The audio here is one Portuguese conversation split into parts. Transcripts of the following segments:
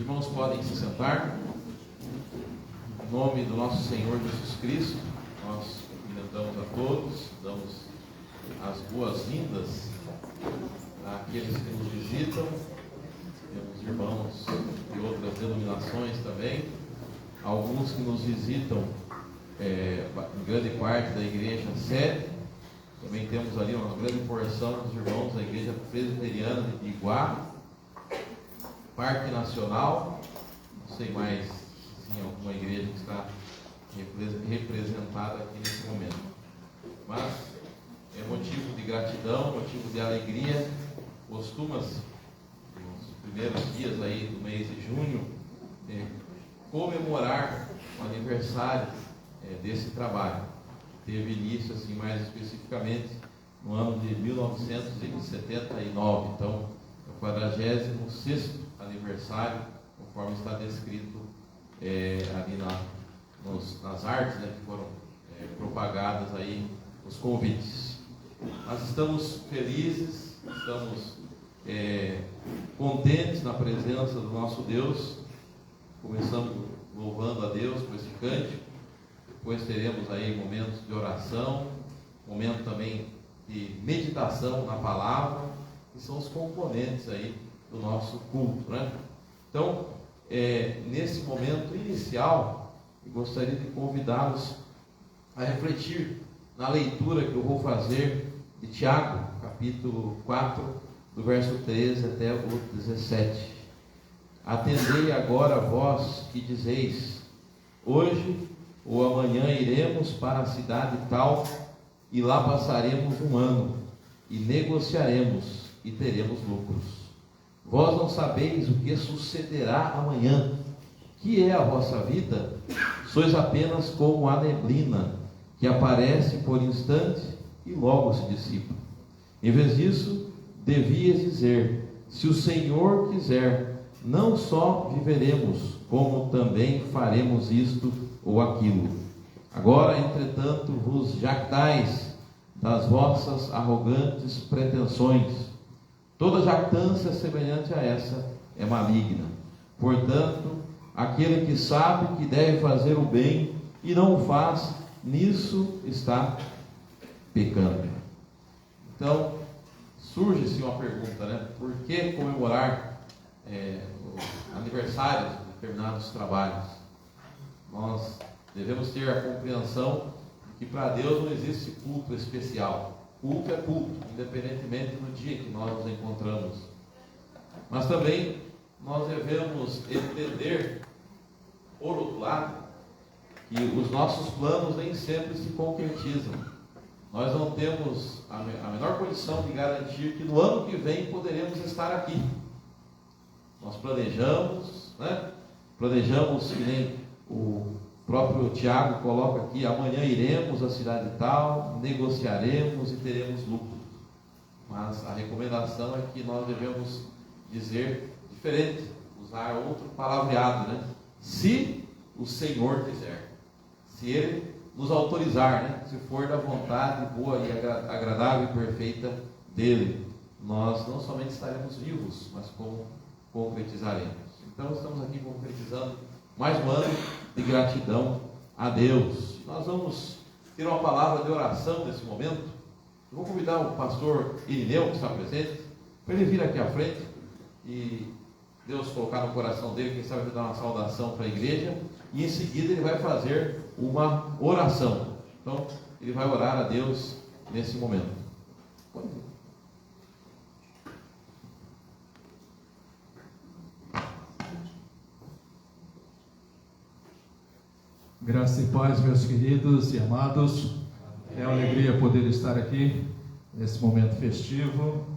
irmãos podem se sentar. Em nome do nosso Senhor Jesus Cristo, nós cumprimentamos a todos, damos as boas-vindas àqueles que nos visitam. Temos irmãos de outras denominações também, alguns que nos visitam em grande parte da igreja sede. Também temos ali uma grande porção dos irmãos da igreja presbiteriana de Iguá, Parque Nacional, não sei mais se tem alguma igreja que está representada aqui nesse momento, mas é motivo de gratidão, motivo de alegria. Costuma-se, os primeiros dias aí do mês de junho, comemorar o aniversário desse trabalho. Teve início, assim, mais especificamente, no ano de 1979. Então, é o 46º aniversário, conforme está descrito ali nas artes, né, que foram propagadas aí, os convites. Nós estamos felizes, estamos contentes na presença do nosso Deus. Começamos louvando a Deus com esse cântico, depois teremos aí momentos de oração, momento também de meditação na palavra, que são os componentes aí do nosso culto, né? Então, nesse momento inicial, eu gostaria de convidá-los a refletir na leitura que eu vou fazer de Tiago, capítulo 4, do verso 13 até o 17. Atendei agora vós que dizeis: hoje ou amanhã iremos para a cidade tal, e lá passaremos um ano, e negociaremos, e teremos lucros. Vós não sabeis o que sucederá amanhã. Que é a vossa vida? Sois apenas como a neblina, que aparece por instante e logo se dissipa. Em vez disso, devias dizer: se o Senhor quiser, não só viveremos, como também faremos isto ou aquilo. Agora, entretanto, vos jactais das vossas arrogantes pretensões. Toda jactância semelhante a essa é maligna. Portanto, aquele que sabe que deve fazer o bem e não o faz, nisso está pecando. Então, surge-se uma pergunta, né? Por que comemorar aniversários de determinados trabalhos? Nós devemos ter a compreensão de que para Deus não existe culto especial. Culto é culto, independentemente do dia que nós nos encontramos. Mas também nós devemos entender, por outro lado, que os nossos planos nem sempre se concretizam. Nós não temos a menor condição de garantir que no ano que vem poderemos estar aqui. Nós planejamos, né? Planejamos, que nem o próprio Tiago coloca aqui: amanhã iremos à cidade tal, negociaremos e teremos lucro. Mas a recomendação é que nós devemos dizer diferente, usar outro palavreado, né? Se o Senhor quiser, se Ele nos autorizar, né? Se for da vontade boa e agradável e perfeita dele, nós não somente estaremos vivos, mas como concretizaremos. Então, estamos aqui concretizando mais um ano de gratidão a Deus. Nós vamos ter uma palavra de oração nesse momento. Eu vou convidar o pastor Irineu, que está presente, para ele vir aqui à frente e Deus colocar no coração dele, quem sabe, dar uma saudação para a igreja, e em seguida ele vai fazer uma oração. Então, ele vai orar a Deus nesse momento. Pode vir. Graça e paz, meus queridos e amados. É uma alegria poder estar aqui nesse momento festivo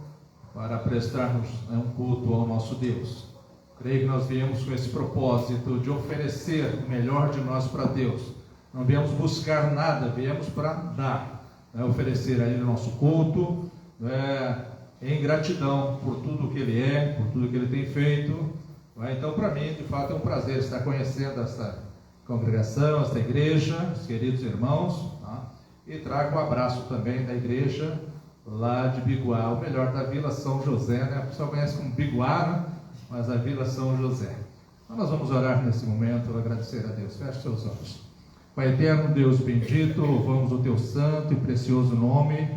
para prestarmos um culto ao nosso Deus. Creio que nós viemos com esse propósito de oferecer o melhor de nós para Deus. Não viemos buscar nada, viemos para dar, oferecer a Ele o nosso culto, em gratidão por tudo que Ele é, por tudo que Ele tem feito. Então, para mim, de fato, é um prazer estar conhecendo essa congregação, esta igreja, os queridos irmãos, tá? E trago um abraço também da igreja lá de Biguá, o melhor da Vila São José, né? A pessoa conhece como Biguá, mas a Vila São José. Então nós vamos orar nesse momento, agradecer a Deus. Feche seus olhos. Pai eterno, Deus bendito, louvamos o teu santo e precioso nome,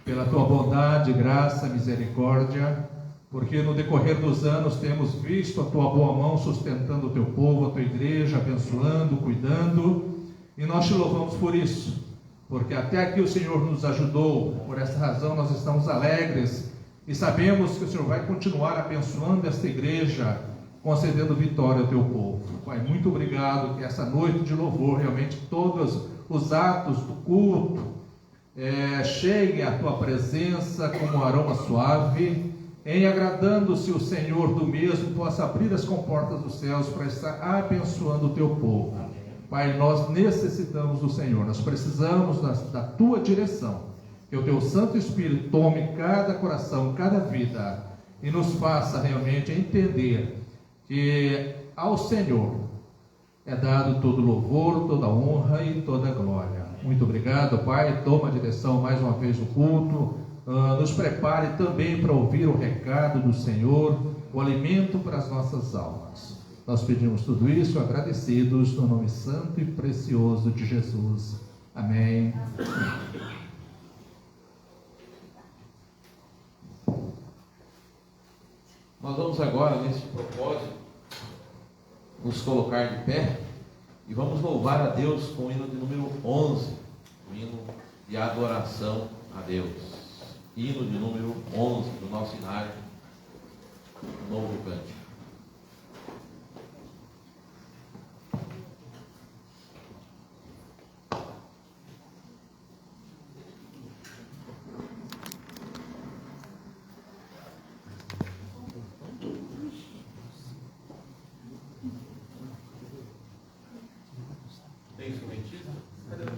pela tua bondade, graça, misericórdia, porque no decorrer dos anos temos visto a tua boa mão sustentando o teu povo, a tua igreja, abençoando, cuidando, e nós te louvamos por isso, porque até aqui o Senhor nos ajudou. Por essa razão nós estamos alegres e sabemos que o Senhor vai continuar abençoando esta igreja, concedendo vitória ao teu povo. Pai, muito obrigado, que essa noite de louvor, realmente todos os atos do culto cheguem à tua presença como um aroma suave, em agradando-se o Senhor do mesmo, possa abrir as comportas dos céus para estar abençoando o teu povo. Pai, nós necessitamos do Senhor, nós precisamos da tua direção, que o teu Santo Espírito tome cada coração, cada vida, e nos faça realmente entender que ao Senhor é dado todo louvor, toda honra e toda glória. Muito obrigado, Pai. Toma a direção mais uma vez do culto. Nos prepare também para ouvir o recado do Senhor, o alimento para as nossas almas. Nós pedimos tudo isso agradecidos no nome santo e precioso de Jesus. Amém. Nós vamos agora, nesse propósito, nos colocar de pé e vamos louvar a Deus com o hino de número 11, o hino de adoração a Deus. Hino de número 11 do nosso inário, novo cântico. Tem instrumentista? Cadê o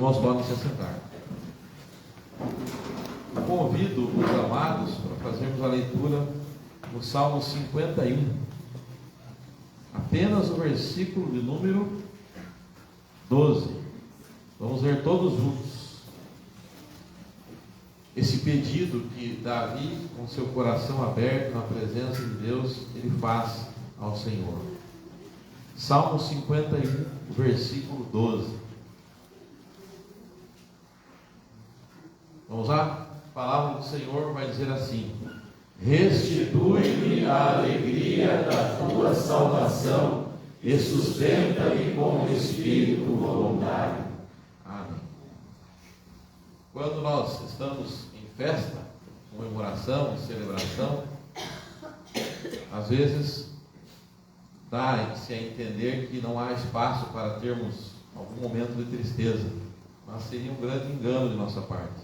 irmãos podem se assentar. Convido os amados para fazermos a leitura no Salmo 51. Apenas o versículo de número 12. Vamos ler todos juntos. Esse pedido que Davi, com seu coração aberto na presença de Deus, ele faz ao Senhor. Salmo 51, versículo 12. Vamos lá? A palavra do Senhor vai dizer assim: restitui-me a alegria da tua salvação e sustenta-me com o espírito voluntário. Amém. Quando nós estamos em festa, comemoração, celebração, às vezes dá-se a entender que não há espaço para termos algum momento de tristeza, mas seria um grande engano de nossa parte,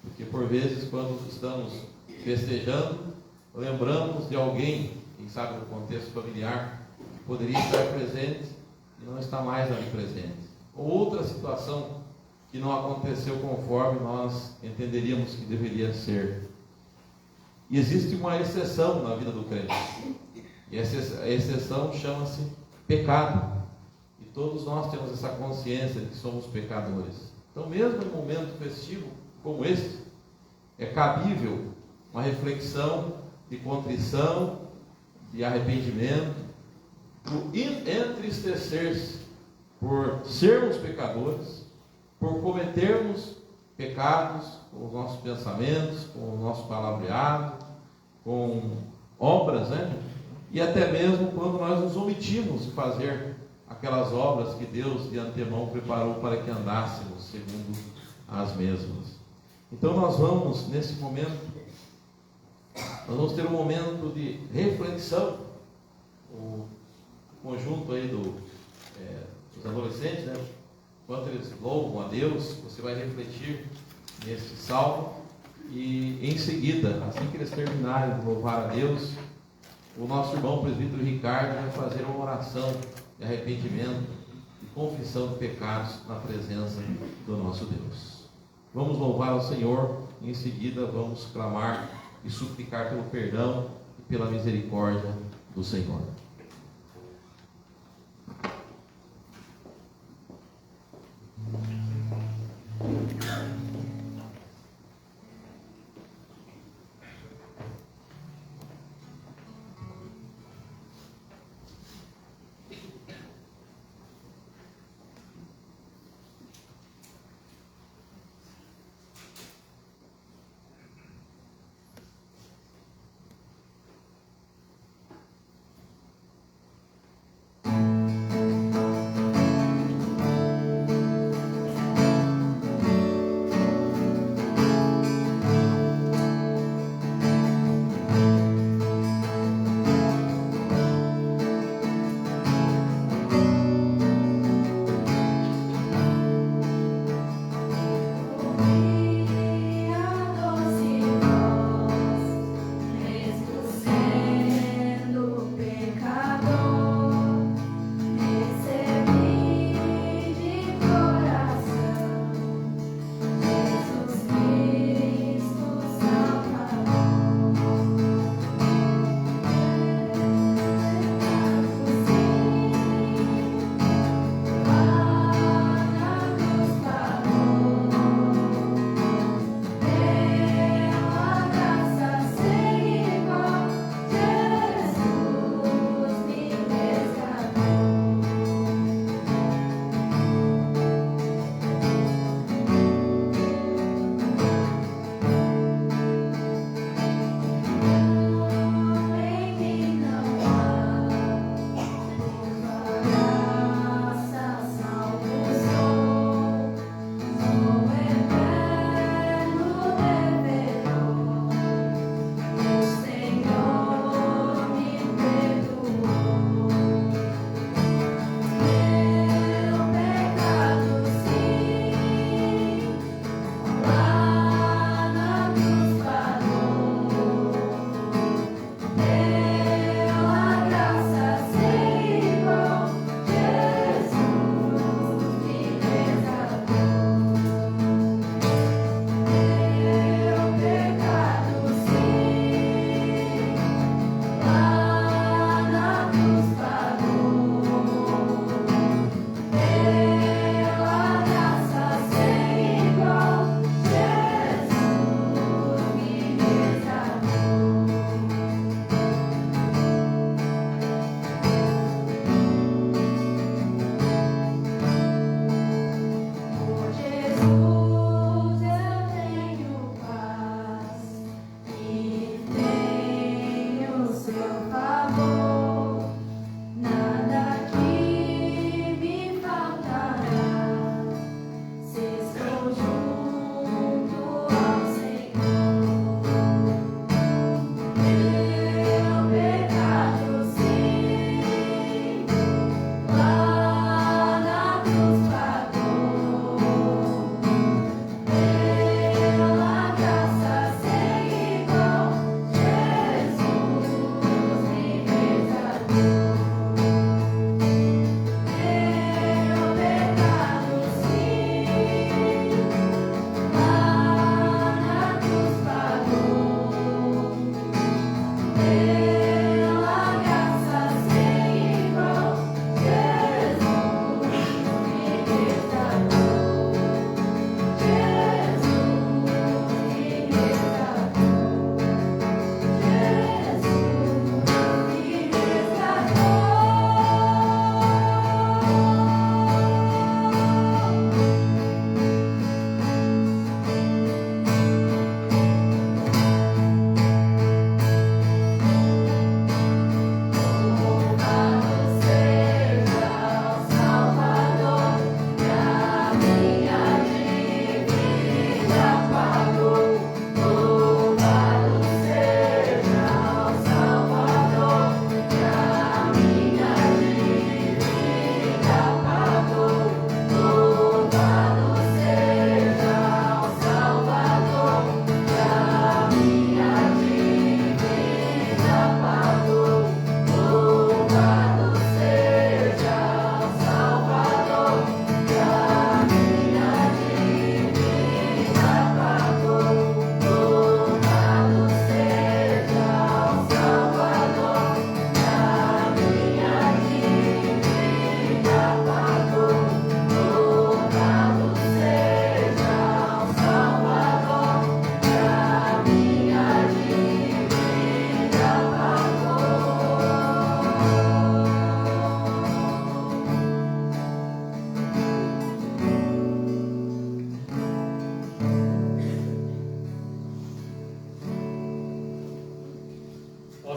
porque por vezes, quando estamos festejando, lembramos de alguém, quem sabe no contexto familiar, que poderia estar presente e não está mais ali presente, ou outra situação que não aconteceu conforme nós entenderíamos que deveria ser. E existe uma exceção na vida do crente, e essa exceção chama-se pecado, e todos nós temos essa consciência de que somos pecadores. Então, mesmo em um momento festivo como este, é cabível uma reflexão de contrição, de arrependimento, por entristecer-se por sermos pecadores, por cometermos pecados com os nossos pensamentos, com o nosso palavreado, com obras, né? E até mesmo quando nós nos omitimos de fazer aquelas obras que Deus de antemão preparou para que andássemos segundo as mesmas. Então nós vamos, nesse momento, nós vamos ter um momento de reflexão. O conjunto aí dos adolescentes, né? Enquanto eles louvam a Deus, você vai refletir nesse salmo, e em seguida, assim que eles terminarem de louvar a Deus, o nosso irmão presbítero Ricardo vai fazer uma oração de arrependimento e confissão de pecados na presença do nosso Deus. Vamos louvar ao Senhor, e em seguida vamos clamar e suplicar pelo perdão e pela misericórdia do Senhor.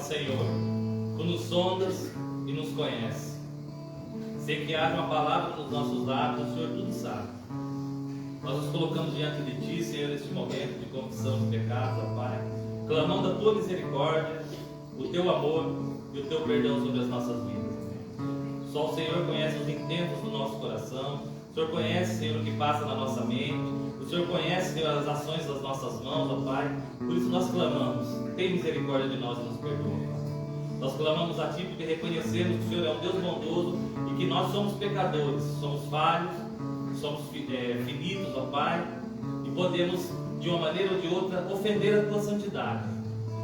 Senhor, Tu nos sondas e nos conheces. Sei que haja uma palavra nos nossos lábios, o Senhor tudo sabe. Nós nos colocamos diante de Ti, Senhor, neste momento de confissão de pecados, ó Pai, clamando a Tua misericórdia, o Teu amor e o Teu perdão sobre as nossas vidas. Só o Senhor conhece os intentos do nosso coração. O Senhor conhece, Senhor, o que passa na nossa mente. O Senhor conhece, Senhor, as ações das nossas mãos, ó Pai. Por isso nós clamamos, tem misericórdia de nós e nos perdoa. Nós clamamos a Ti porque reconhecemos que o Senhor é um Deus bondoso e que nós somos pecadores, somos falhos, somos finitos, ó Pai, e podemos, de uma maneira ou de outra, ofender a Tua santidade.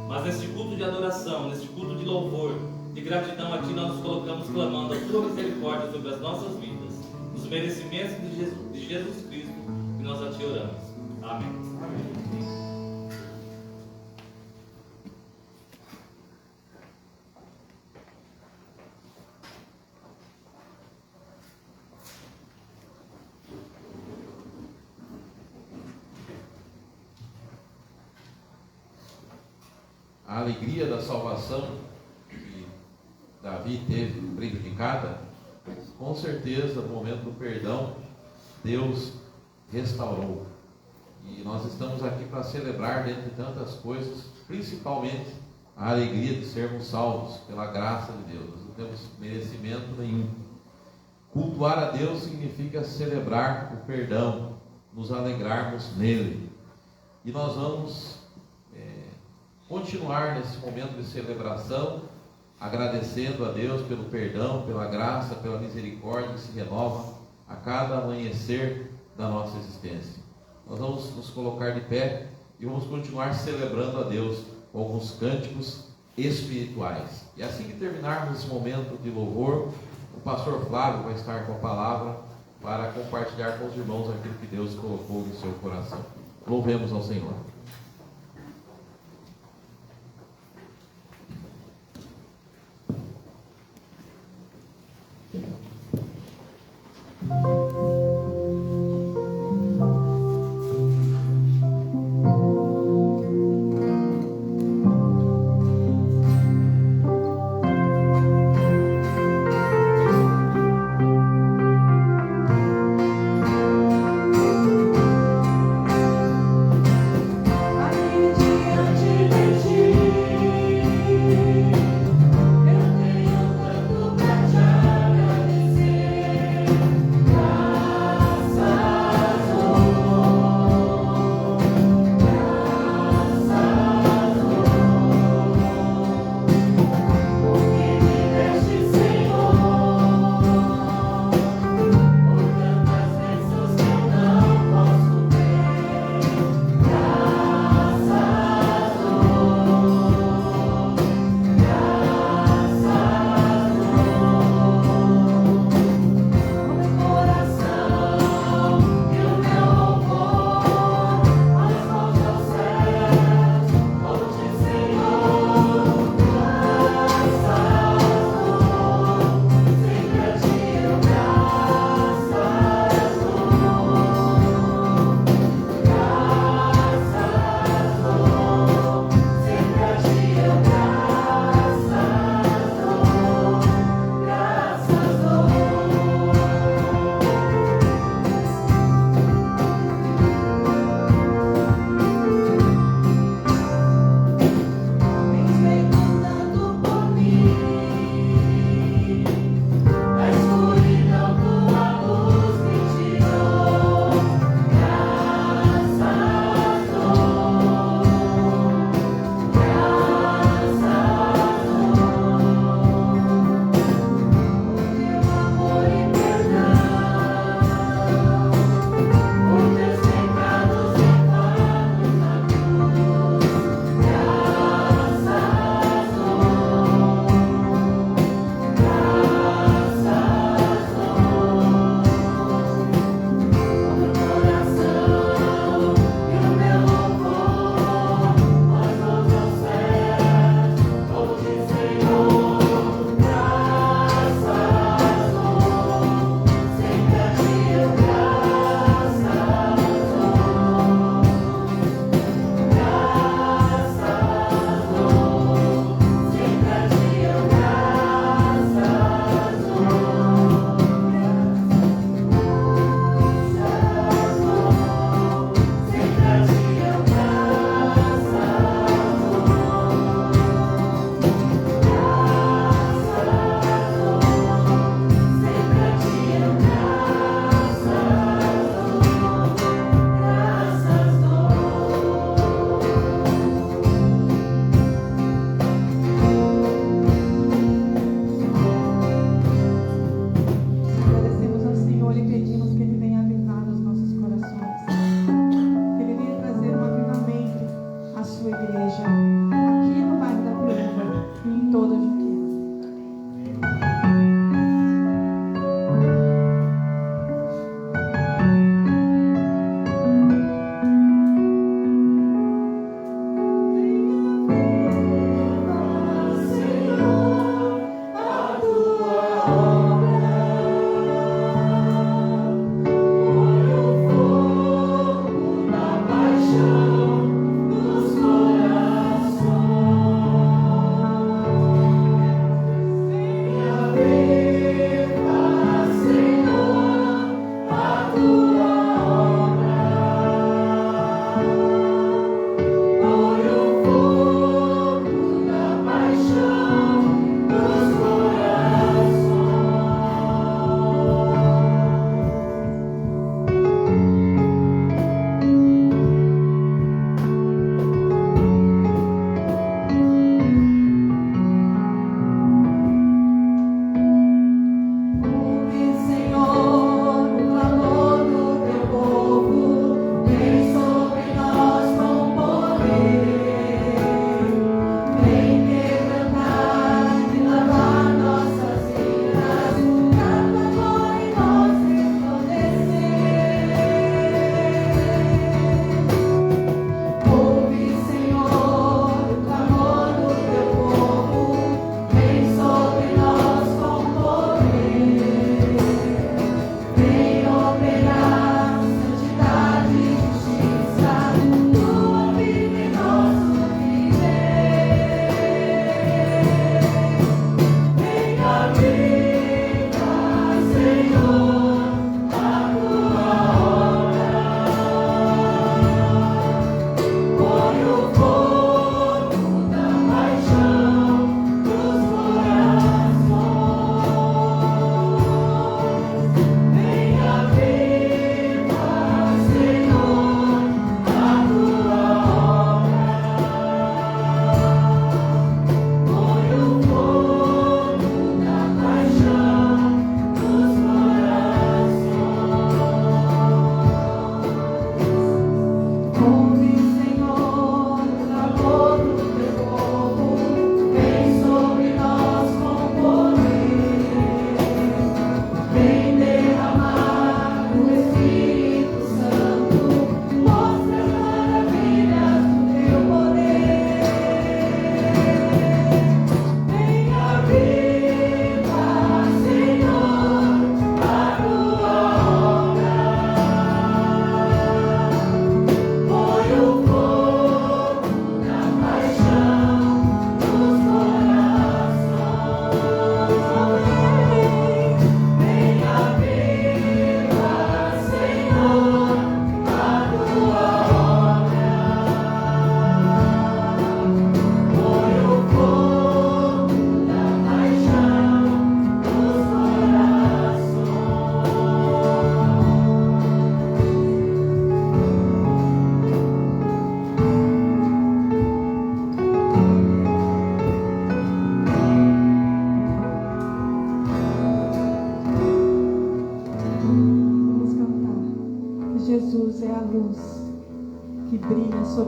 Mas neste culto de adoração, neste culto de louvor, de gratidão a Ti, nós nos colocamos clamando a Tua misericórdia sobre as nossas vidas, nos merecimentos de Jesus Cristo, e nós a Ti oramos. Amém. Amém. A alegria da salvação que Davi teve prejudicada, com certeza no momento do perdão Deus restaurou. E nós estamos aqui para celebrar, dentre tantas coisas, principalmente a alegria de sermos salvos pela graça de Deus. Nós não temos merecimento nenhum. Cultuar a Deus significa celebrar o perdão, nos alegrarmos nele. E nós vamos continuar nesse momento de celebração, agradecendo a Deus pelo perdão, pela graça, pela misericórdia que se renova a cada amanhecer da nossa existência. Nós vamos nos colocar de pé e vamos continuar celebrando a Deus com alguns cânticos espirituais. E assim que terminarmos esse momento de louvor, o pastor Flávio vai estar com a palavra para compartilhar com os irmãos aquilo que Deus colocou no seu coração. Louvemos ao Senhor.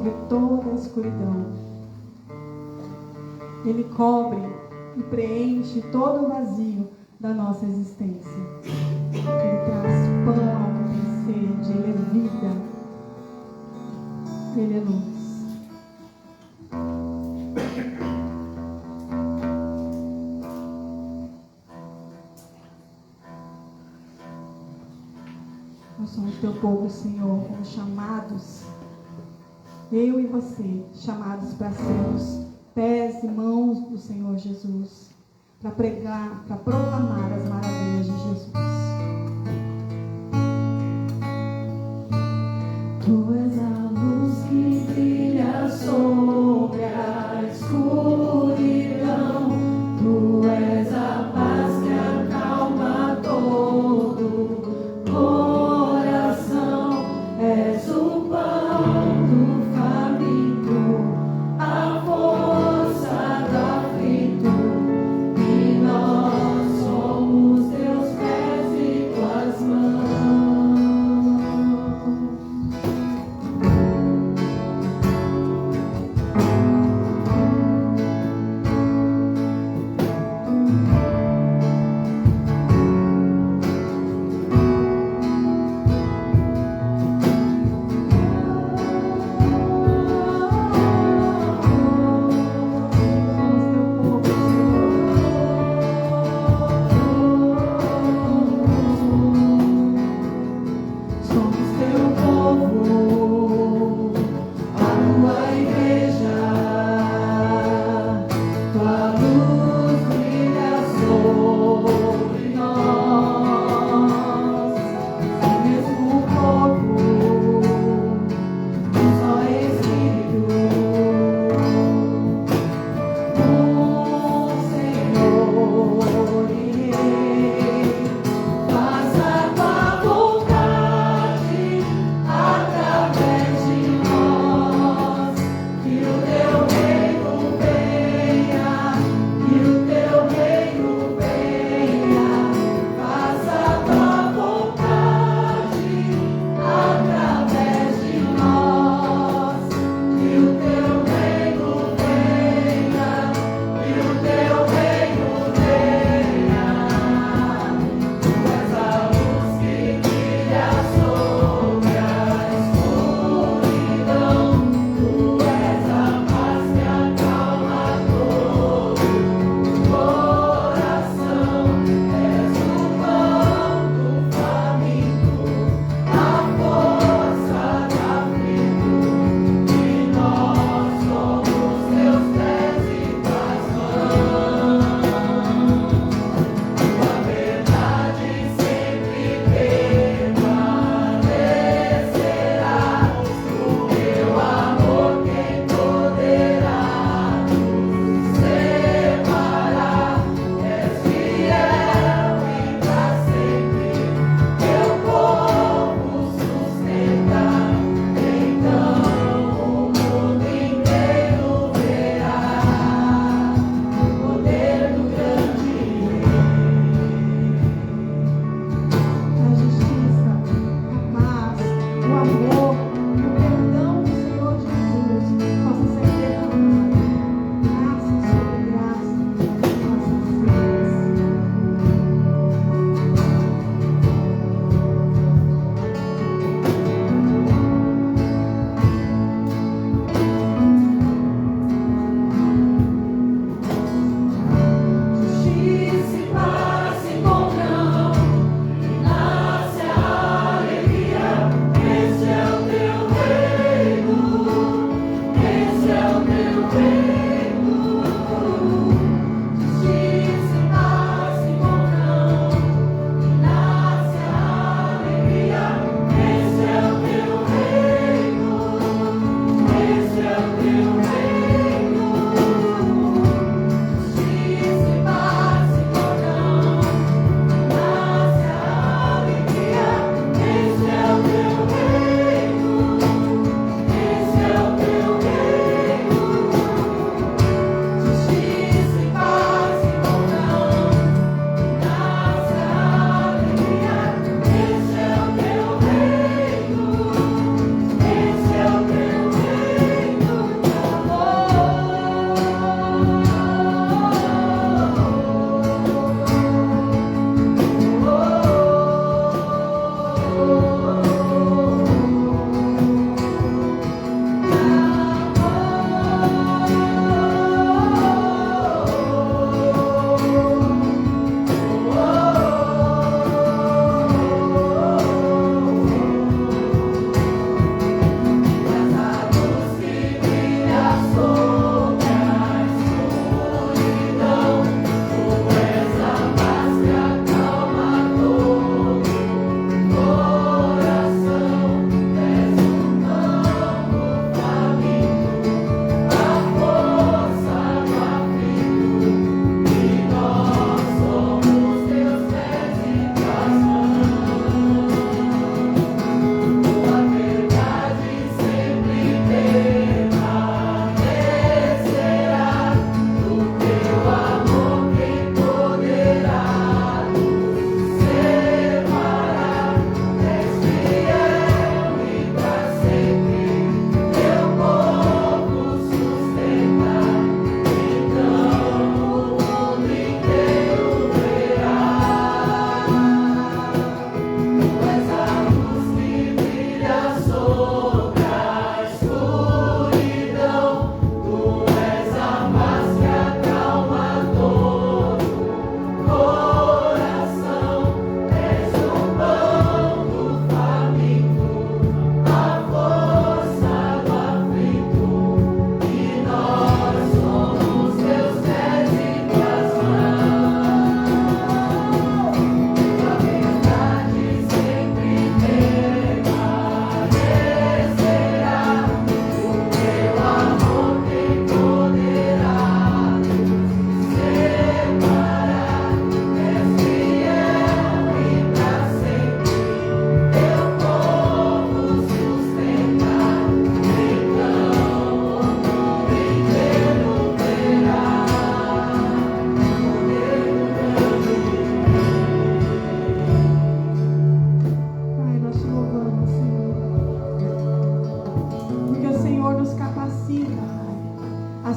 cobre toda a escuridão. Ele cobre e preenche todo o vazio da nossa existência. Ele traz pão ao que tem sede, Ele é vida, Ele é luz. Nós somos teu povo, Senhor, fomos chamados, eu e você, chamados para sermos pés e mãos do Senhor Jesus, para pregar, para proclamar as maravilhas de Jesus. Tu és a luz que brilha sobre a escuridão, tu és a paz que acalma todo coração, és o pão do faminto, a força do aflito, e nós somos teus pés e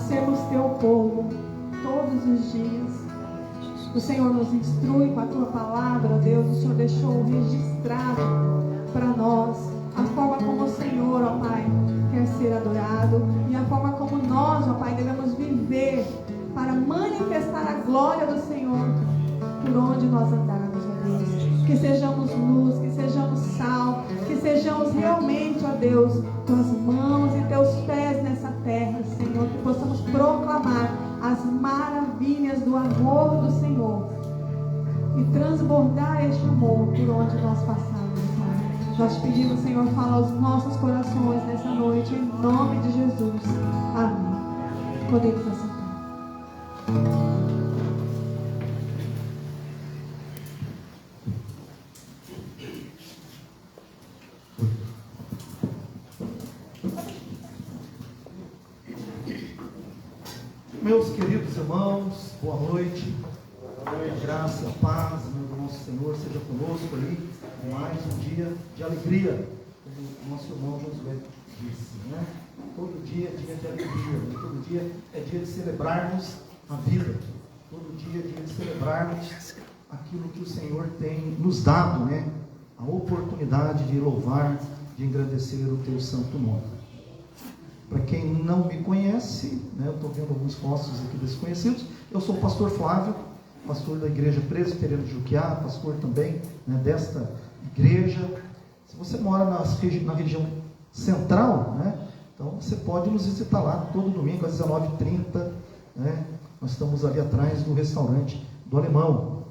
sermos teu povo todos os dias. O Senhor nos instrui com a tua palavra, ó Deus. O Senhor deixou registrado para nós a forma como o Senhor, ó Pai, quer ser adorado e a forma como nós, ó Pai, devemos viver para manifestar a glória do Senhor por onde nós andarmos, ó Deus. Que sejamos luz, que sejamos sal, que sejamos realmente, ó Deus, tuas mãos e teus pés nessa terra, Senhor, que possamos proclamar as maravilhas do amor do Senhor e transbordar este amor por onde nós passamos, Pai. Nós te pedimos, Senhor, fala aos nossos corações nessa noite, em nome de Jesus. Amém. Podemos assentar. Meus queridos irmãos, boa noite. A graça, a paz do nosso Senhor seja conosco aí, mais um dia de alegria, como o nosso irmão Josué disse, né? Todo dia é dia de alegria, né? Todo dia é dia de celebrarmos a vida, todo dia é dia de celebrarmos aquilo que o Senhor tem nos dado, né? A oportunidade de louvar, de engrandecer o teu santo nome. Para quem não me conhece, né, eu estou vendo alguns rostos aqui desconhecidos, eu sou o pastor Flávio, pastor da Igreja Presbiteriana de Juquiá, pastor também, né, desta igreja. Se você mora na região central, né, então você pode nos visitar lá todo domingo às 19h30, né, nós estamos ali atrás do restaurante do Alemão,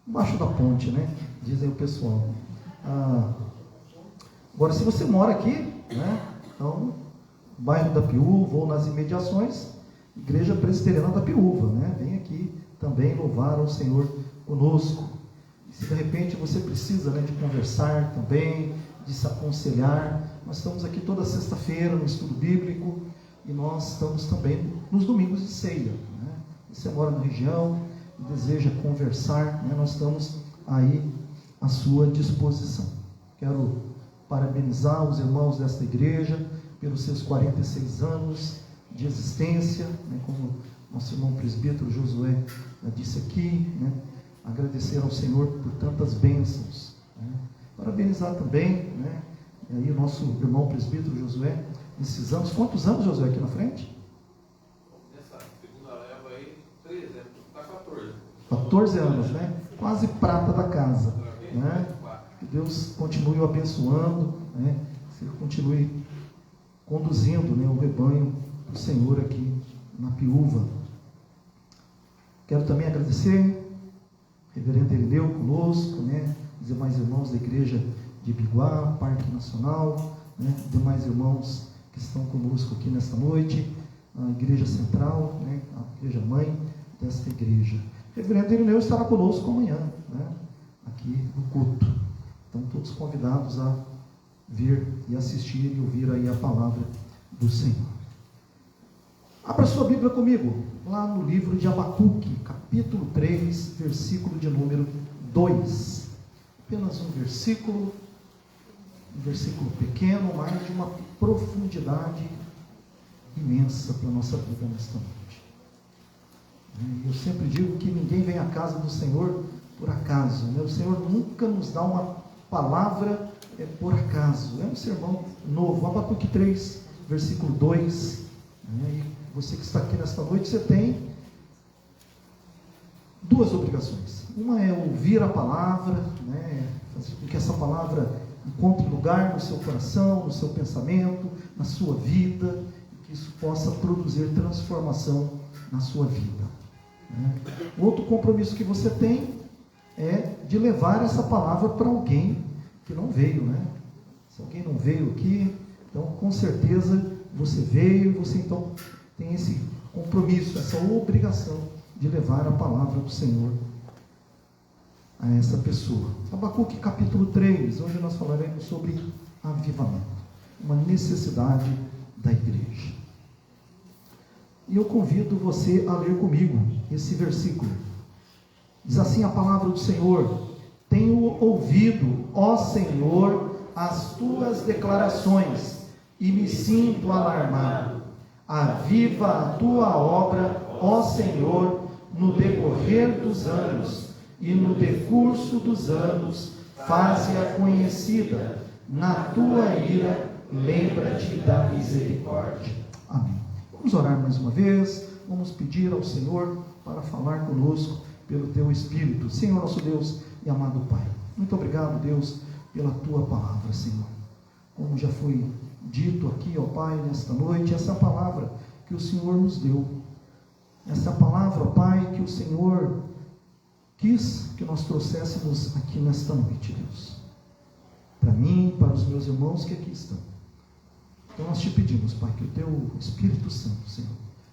embaixo da ponte, né, dizem o pessoal. Agora, se você mora aqui, né, então, bairro da Piúva ou nas imediações, Igreja Presbiteriana da Piúva, né? Vem aqui também louvar o Senhor conosco. E se de repente você precisa, né, de conversar também, de se aconselhar, nós estamos aqui toda sexta-feira no estudo bíblico e nós estamos também nos domingos de ceia, né? Se você mora na região e deseja conversar, né, nós estamos aí à sua disposição. Quero parabenizar os irmãos desta igreja pelos seus 46 anos de existência, né, como nosso irmão presbítero Josué disse aqui, né, agradecer ao Senhor por tantas bênçãos, né, parabenizar também, né, aí o nosso irmão presbítero Josué, nesses anos, quantos anos, Josué, aqui na frente? Nessa segunda leva aí, 13, está 14. 14 anos, né, quase prata da casa, né, que Deus continue o abençoando, né, que Ele continue conduzindo, né, o rebanho do Senhor aqui na Piúva. Quero também agradecer reverendo Irineu conosco, né, os demais irmãos da igreja de Biguá, Parque Nacional, né, demais irmãos que estão conosco aqui nesta noite, a igreja central, né, a igreja mãe desta igreja. Reverendo Irineu estará conosco amanhã, né, aqui no culto. Então todos convidados a vir e assistir e ouvir aí a palavra do Senhor. Abra sua Bíblia comigo, lá no livro de Abacuque, capítulo 3, versículo de número 2. Apenas um versículo pequeno, mas de uma profundidade imensa para a nossa vida nesta noite. Eu sempre digo que ninguém vem à casa do Senhor por acaso, né? O Senhor nunca nos dá uma palavra por acaso. É um sermão novo. Abacuque 3, versículo 2. E você que está aqui nesta noite, você tem duas obrigações. Uma é ouvir a palavra, né, fazer com que essa palavra encontre lugar no seu coração, no seu pensamento, na sua vida, e que isso possa produzir transformação na sua vida. O outro compromisso que você tem é de levar essa palavra para alguém que não veio, né? Se alguém não veio aqui, então com certeza você veio, você então tem esse compromisso, essa obrigação de levar a palavra do Senhor a essa pessoa. Abacuque capítulo 3, hoje nós falaremos sobre avivamento, uma necessidade da igreja. E eu convido você a ler comigo esse versículo. Diz assim a palavra do Senhor: tenho ouvido, ó Senhor, as tuas declarações e me sinto alarmado. Aviva a tua obra, ó Senhor, no decorrer dos anos, e no decurso dos anos, faze-a conhecida. Na tua ira, lembra-te da misericórdia. Amém. Vamos orar mais uma vez, vamos pedir ao Senhor para falar conosco pelo teu Espírito. Senhor nosso Deus e amado Pai, muito obrigado, Deus, pela tua palavra, Senhor. Como já foi dito aqui, ó Pai, nesta noite, essa palavra que o Senhor nos deu, essa palavra, ó Pai, que o Senhor quis que nós trouxéssemos aqui nesta noite, Deus, para mim, para os meus irmãos que aqui estão. Então nós te pedimos, Pai, que o teu Espírito Santo, Senhor,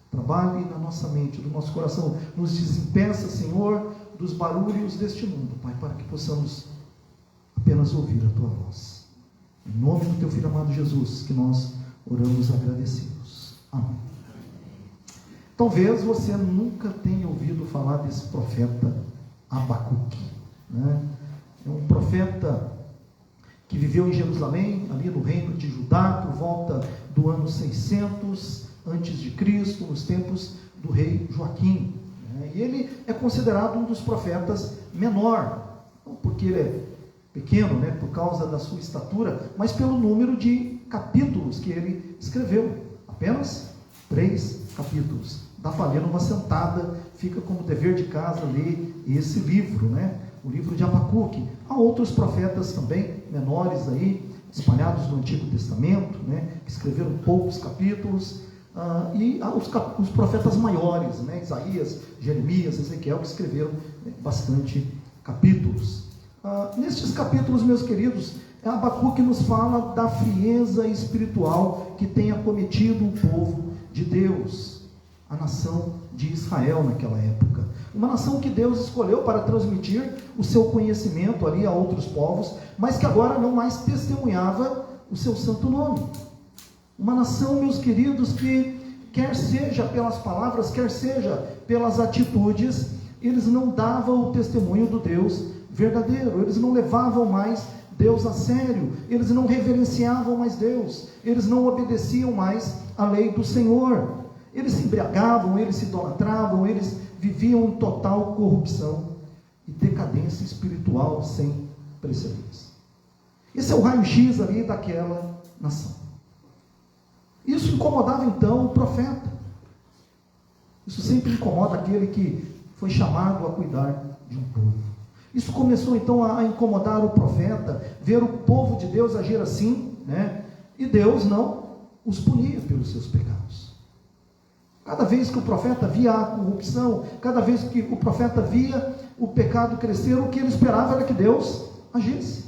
trabalhe na nossa mente, no nosso coração, nos desimpeça, Senhor, dos barulhos deste mundo, Pai, para que possamos apenas ouvir a tua voz. Em nome do teu Filho amado Jesus, que nós oramos agradecidos. Amém. Talvez você nunca tenha ouvido falar desse profeta Abacuque, né? É um profeta que viveu em Jerusalém, ali no reino de Judá, por volta do ano 600 antes de Cristo, nos tempos do rei Joaquim, né? E ele é considerado um dos profetas menor, não porque ele é pequeno, né, por causa da sua estatura, mas pelo número de capítulos que ele escreveu, apenas 3 capítulos. Dá para ler numa sentada, fica como dever de casa ler esse livro, né? O livro de Abacuque. Há outros profetas também, menores aí, espalhados no Antigo Testamento, né? Que escreveram poucos capítulos, e há os profetas maiores, né? Isaías, Jeremias, Ezequiel, que escreveram bastante capítulos. Nestes capítulos, meus queridos, Abacuque nos fala da frieza espiritual que tem acometido o povo de Deus, a nação de Israel naquela época. Uma nação que Deus escolheu para transmitir o seu conhecimento ali a outros povos, mas que agora não mais testemunhava o seu santo nome. Uma nação, meus queridos, que quer seja pelas palavras, quer seja pelas atitudes, eles não davam o testemunho do Deus verdadeiro, eles não levavam mais Deus a sério, eles não reverenciavam mais Deus, eles não obedeciam mais à lei do Senhor, eles se embriagavam, eles se idolatravam, eles viviam em total corrupção e decadência espiritual sem precedentes. Esse é o raio-x ali daquela nação. Isso incomodava então o profeta. Isso sempre incomoda aquele que foi chamado a cuidar de um povo. Isso começou então a incomodar o profeta, ver o povo de Deus agir assim, né? E Deus não os punia pelos seus pecados. Cada vez que o profeta via a corrupção, cada vez que o profeta via o pecado crescer, o que ele esperava era que Deus agisse,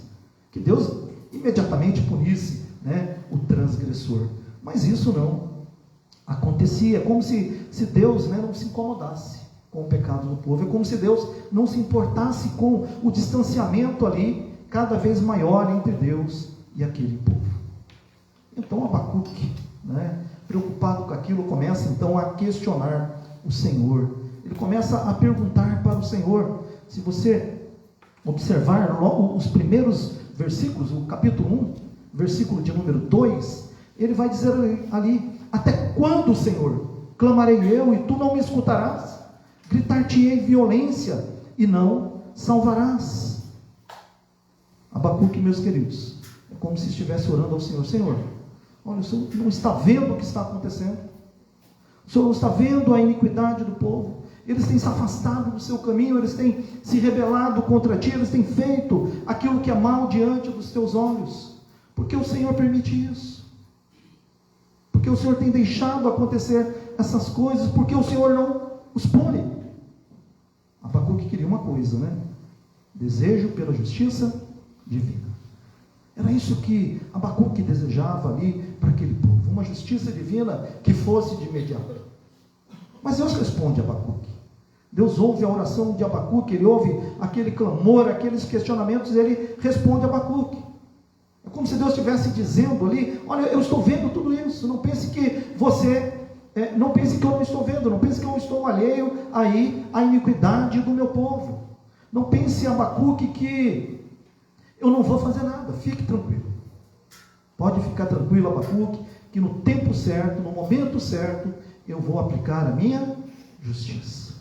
que Deus imediatamente punisse, né, o transgressor. Mas isso não acontecia, como se Deus, né, não se incomodasse com o pecado do povo, é como se Deus não se importasse com o distanciamento ali, cada vez maior entre Deus e aquele povo. Então Abacuque, né, preocupado com aquilo, começa então a questionar o Senhor. Ele começa a perguntar para o Senhor. Se você observar logo os primeiros versículos, o capítulo 1, versículo de número 2, ele vai dizer ali: até quando, Senhor, clamarei eu e tu não me escutarás? Gritar-te-ei violência e não salvarás. Abacuque, meus queridos, é como se estivesse orando ao Senhor: Senhor, olha, o Senhor não está vendo o que está acontecendo? O Senhor não está vendo a iniquidade do povo? Eles têm se afastado do seu caminho, eles têm se rebelado contra ti, eles têm feito aquilo que é mal diante dos teus olhos. Por que o Senhor permite isso? Porque o Senhor tem deixado acontecer essas coisas? Porque o Senhor não os pune? Abacuque queria uma coisa, né? Desejo pela justiça divina. Era isso que Abacuque desejava ali para aquele povo, uma justiça divina que fosse de imediato. Mas Deus responde a Abacuque. Deus ouve a oração de Abacuque, ele ouve aquele clamor, aqueles questionamentos, ele responde a Abacuque. É como se Deus estivesse dizendo ali: olha, eu estou vendo tudo isso, não pense que não pense que eu não estou vendo, não pense que eu estou alheio aí à iniquidade do meu povo. Não pense, Abacuque, que eu não vou fazer nada. Fique tranquilo. Pode ficar tranquilo, Abacuque, que no tempo certo, no momento certo, eu vou aplicar a minha justiça.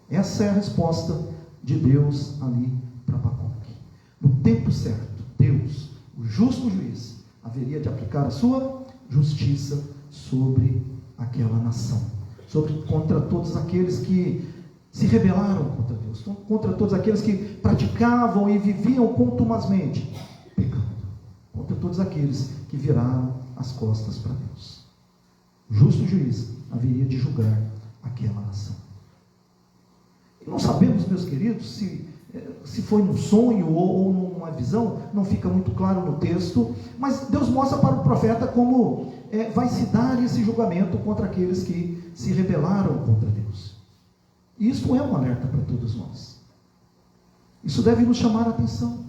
Essa é a resposta de Deus ali para Abacuque. No tempo certo, Deus, o justo juiz, haveria de aplicar a sua justiça sobre aquela nação, contra todos aqueles que se rebelaram contra Deus, contra todos aqueles que praticavam e viviam contumazmente pecando, contra todos aqueles que viraram as costas para Deus. O justo juiz haveria de julgar aquela nação. E não sabemos, meus queridos, se foi num sonho ou numa visão, não fica muito claro no texto, mas Deus mostra para o profeta como vai se dar esse julgamento contra aqueles que se rebelaram contra Deus. E isso é um alerta para todos nós. Isso deve nos chamar a atenção.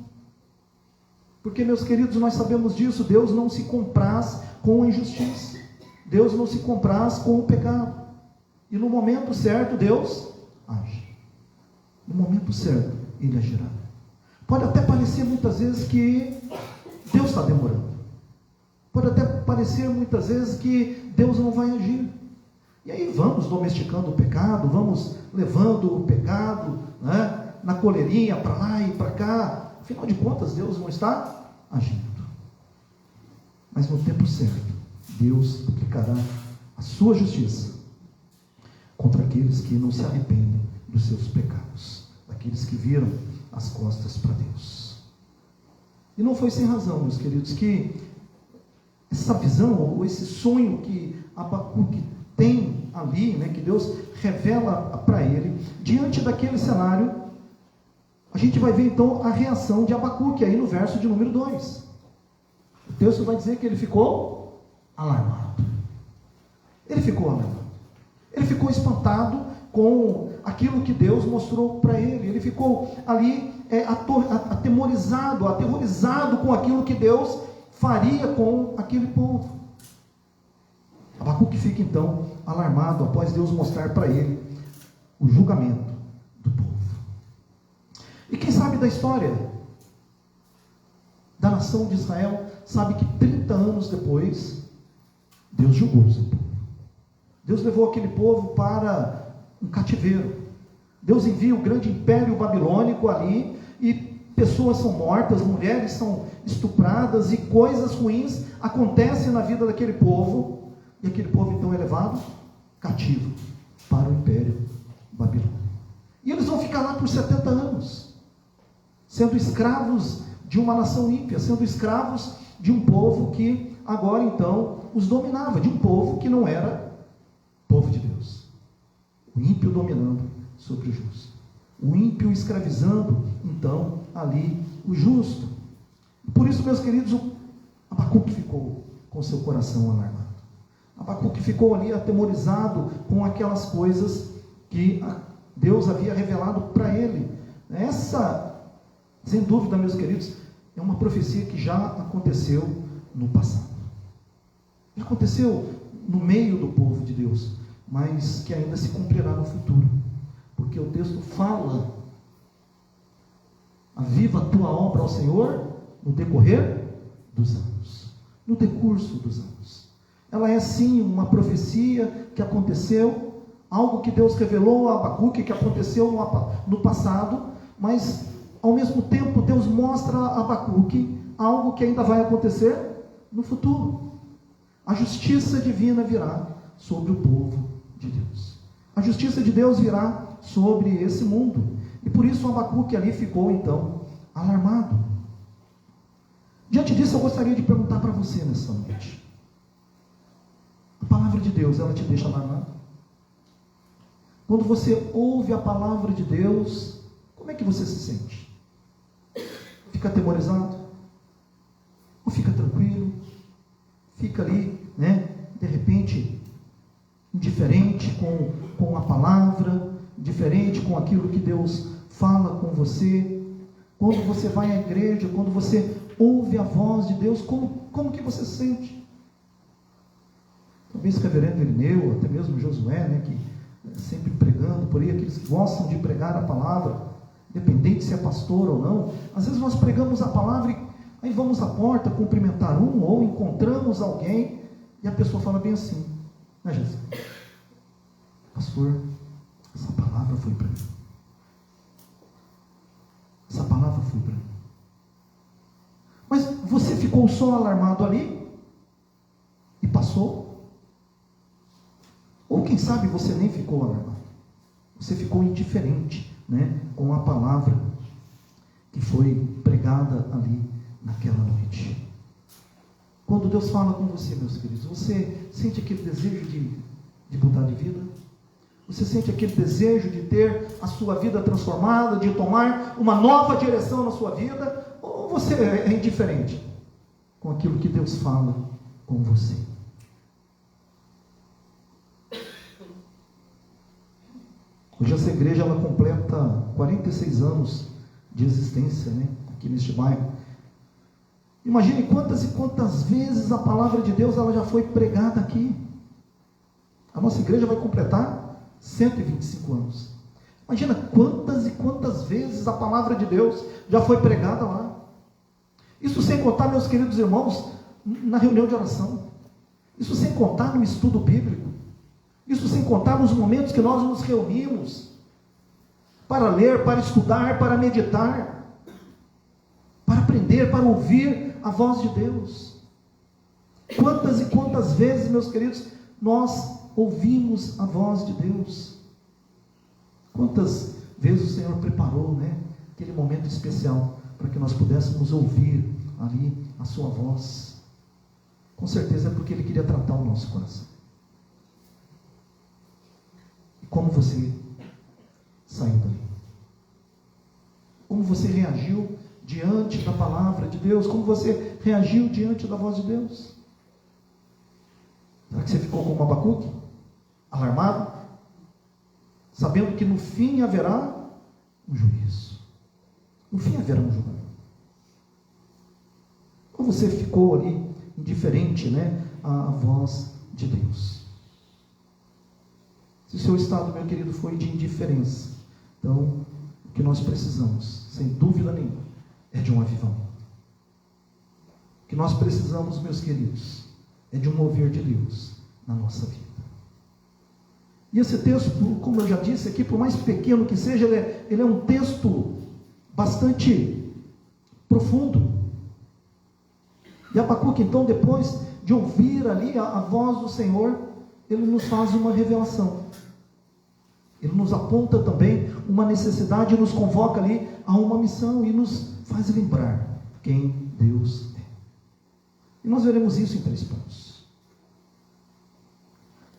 Porque, meus queridos, nós sabemos disso, Deus não se compraz com a injustiça. Deus não se compraz com o pecado. E no momento certo, Deus age. No momento certo, Ele agirá. Pode até parecer muitas vezes que Deus está demorando. Pode até parecer muitas vezes que Deus não vai agir. E aí vamos domesticando o pecado, vamos levando o pecado, né, na coleirinha, para lá e para cá. Afinal de contas, Deus não está agindo. Mas no tempo certo, Deus aplicará a sua justiça contra aqueles que não se arrependem dos seus pecados, daqueles que viram as costas para Deus. E não foi sem razão, meus queridos, que essa visão, ou esse sonho que Abacuque tem ali, né, que Deus revela para ele, diante daquele cenário, a gente vai ver então a reação de Abacuque, aí no verso de número 2. O texto vai dizer que ele ficou alarmado. Ele ficou alarmado. Ele ficou espantado com aquilo que Deus mostrou para ele. Ele ficou ali aterrorizado com aquilo que Deus faria com aquele povo. Abacuque fica então alarmado após Deus mostrar para ele o julgamento do povo. E quem sabe da história da nação de Israel, sabe que 30 anos depois, Deus julgou o seu povo. Deus levou aquele povo para um cativeiro. Deus envia o grande império babilônico ali, e pessoas são mortas, mulheres são estupradas, e coisas ruins acontecem na vida daquele povo. E aquele povo então é levado cativo para o império babilônico. E eles vão ficar lá por 70 anos, sendo escravos de uma nação ímpia, sendo escravos de um povo que agora então os dominava, de um povo que não era povo de Deus. O ímpio dominando sobre o justo. O ímpio escravizando então ali o justo. Por isso, meus queridos, Abacuque ficou com seu coração alarmado. Abacuque ficou ali atemorizado com aquelas coisas que Deus havia revelado para ele. Essa, sem dúvida, meus queridos, é uma profecia que já aconteceu no passado. Já aconteceu no meio do povo de Deus, mas que ainda se cumprirá no futuro. Porque o texto fala: aviva a tua obra ao Senhor no decorrer dos anos. No decurso dos anos. Ela é sim uma profecia que aconteceu, algo que Deus revelou a Abacuque, que aconteceu no passado, mas ao mesmo tempo Deus mostra a Abacuque algo que ainda vai acontecer no futuro. A justiça divina virá sobre o povo de Deus. A justiça de Deus virá sobre esse mundo. E por isso Abacuque ali ficou então alarmado. Diante disso, eu gostaria de perguntar para você nessa noite: a palavra de Deus, ela te deixa alarmado? Quando você ouve a palavra de Deus, como é que você se sente? Fica atemorizado? Ou fica tranquilo? Fica ali, né, de repente, indiferente com a palavra, indiferente com aquilo que Deus fala com você? Quando você vai à igreja, quando você ouve a voz de Deus, como que você se sente? Talvez o reverendo Irineu, até mesmo Josué, né, que sempre pregando por aí, aqueles que gostam de pregar a palavra, independente se é pastor ou não. Às vezes nós pregamos a palavra e Aí vamos à porta cumprimentar um, ou encontramos alguém, e a pessoa fala bem assim, né, Jesus? Pastor, essa palavra foi para mim. Essa palavra foi para mim. Mas você ficou só alarmado ali e passou? Ou quem sabe você nem ficou alarmado? Você ficou indiferente, né, com a palavra que foi pregada ali naquela noite. Quando Deus fala com você, meus queridos, você sente aquele desejo de mudar de vida? Você sente aquele desejo de ter a sua vida transformada, de tomar uma nova direção na sua vida? Ou você é indiferente com aquilo que Deus fala com você? Hoje essa igreja ela completa 46 anos de existência, né, aqui neste bairro. Imagine quantas e quantas vezes a palavra de Deus ela já foi pregada aqui. A nossa igreja vai completar 125 anos. Imagina quantas e quantas vezes a palavra de Deus já foi pregada lá. Isso sem contar, meus queridos irmãos, na reunião de oração. Isso sem contar no estudo bíblico. Isso sem contar nos momentos que nós nos reunimos para ler, para estudar, para meditar, para aprender, para ouvir a voz de Deus. Quantas e quantas vezes, meus queridos, nós ouvimos a voz de Deus? Quantas vezes o Senhor preparou, né, aquele momento especial para que nós pudéssemos ouvir ali a sua voz? Com certeza é porque Ele queria tratar o nosso coração. E como você saiu dali? Como você reagiu diante da palavra de Deus? Como você reagiu diante da voz de Deus? Será que você ficou como Abacuque? Alarmado? Sabendo que no fim haverá um juízo. No fim haverá um julgamento. Ou você ficou ali indiferente, né, à voz de Deus? Se o seu estado, meu querido, foi de indiferença, então o que nós precisamos, sem dúvida nenhuma, é de um avivamento. O que nós precisamos, meus queridos, é de um mover de Deus na nossa vida. E esse texto, como eu já disse aqui, por mais pequeno que seja, ele é um texto bastante profundo. E Abacuque, então, depois de ouvir ali a voz do Senhor, ele nos faz uma revelação. Ele nos aponta também uma necessidade, nos convoca ali a uma missão e nos faz lembrar quem Deus é. E nós veremos isso em 3 pontos.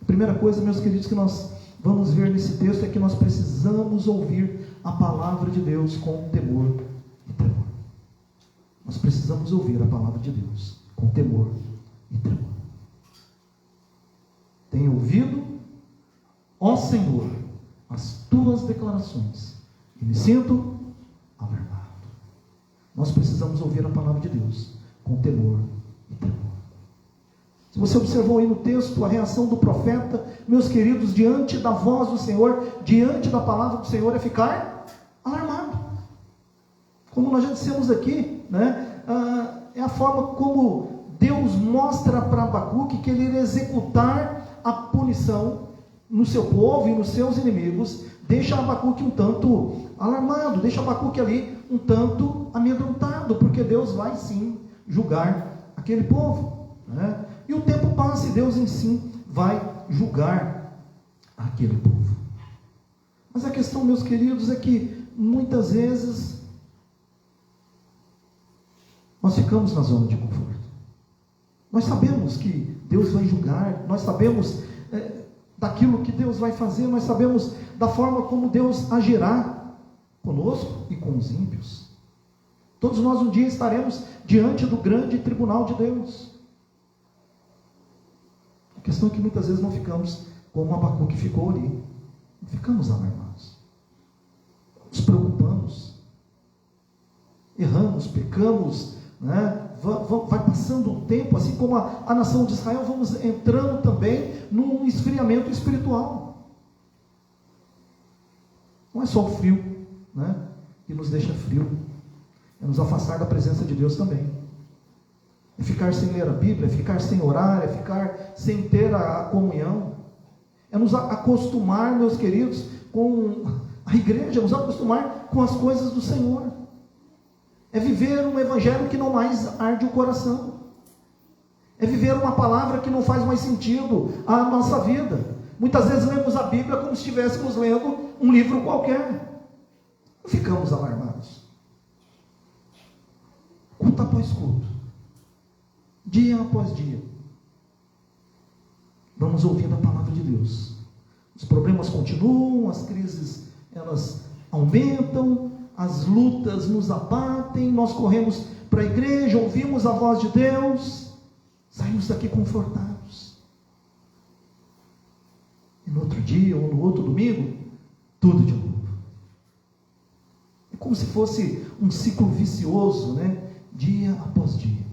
A primeira coisa, meus queridos, que nós vamos ver nesse texto é que nós precisamos ouvir a palavra de Deus com temor e tremor. Nós precisamos ouvir a palavra de Deus com temor e tremor. Tenho ouvido, ó Senhor, as tuas declarações e me sinto alarmado. Nós precisamos ouvir a palavra de Deus com temor e tremor. Se você observou aí no texto a reação do profeta, meus queridos, diante da voz do Senhor, diante da palavra do Senhor, é ficar alarmado. Como nós já dissemos aqui, né, é a forma como Deus mostra para Abacuque que ele iria executar a punição no seu povo e nos seus inimigos. Deixa Abacuque um tanto alarmado, deixa Abacuque ali um tanto amedrontado, porque Deus vai sim julgar aquele povo, né? E o tempo passa e Deus em si vai julgar aquele povo. Mas a questão, meus queridos, é que muitas vezes nós ficamos na zona de conforto. Nós sabemos que Deus vai julgar, nós sabemos daquilo que Deus vai fazer, nós sabemos da forma como Deus agirá conosco e com os ímpios. Todos nós um dia estaremos diante do grande tribunal de Deus. A questão é que muitas vezes não ficamos como Abacuque ficou ali. Não ficamos alarmados. Nos preocupamos. Erramos, pecamos, né? Vai passando o tempo, assim como a nação de Israel, vamos entrando também num esfriamento espiritual. Não é só o frio, né, que nos deixa frio, é nos afastar da presença de Deus também. é ficar sem ler a Bíblia, é ficar sem orar, é ficar sem ter a comunhão, é nos acostumar, meus queridos, com a igreja, nos acostumar com as coisas do Senhor, é viver um evangelho que não mais arde o coração, é viver uma palavra que não faz mais sentido à nossa vida. Muitas vezes lemos a Bíblia como se estivéssemos lendo um livro qualquer, não ficamos alarmados, culto após culto, dia após dia, vamos ouvindo a palavra de Deus. Os problemas continuam, as crises elas aumentam, as lutas nos abatem, nós corremos para a igreja, ouvimos a voz de Deus, saímos daqui confortados. E no outro dia ou no outro domingo, tudo de novo. É como se fosse um ciclo vicioso, né? Dia após dia,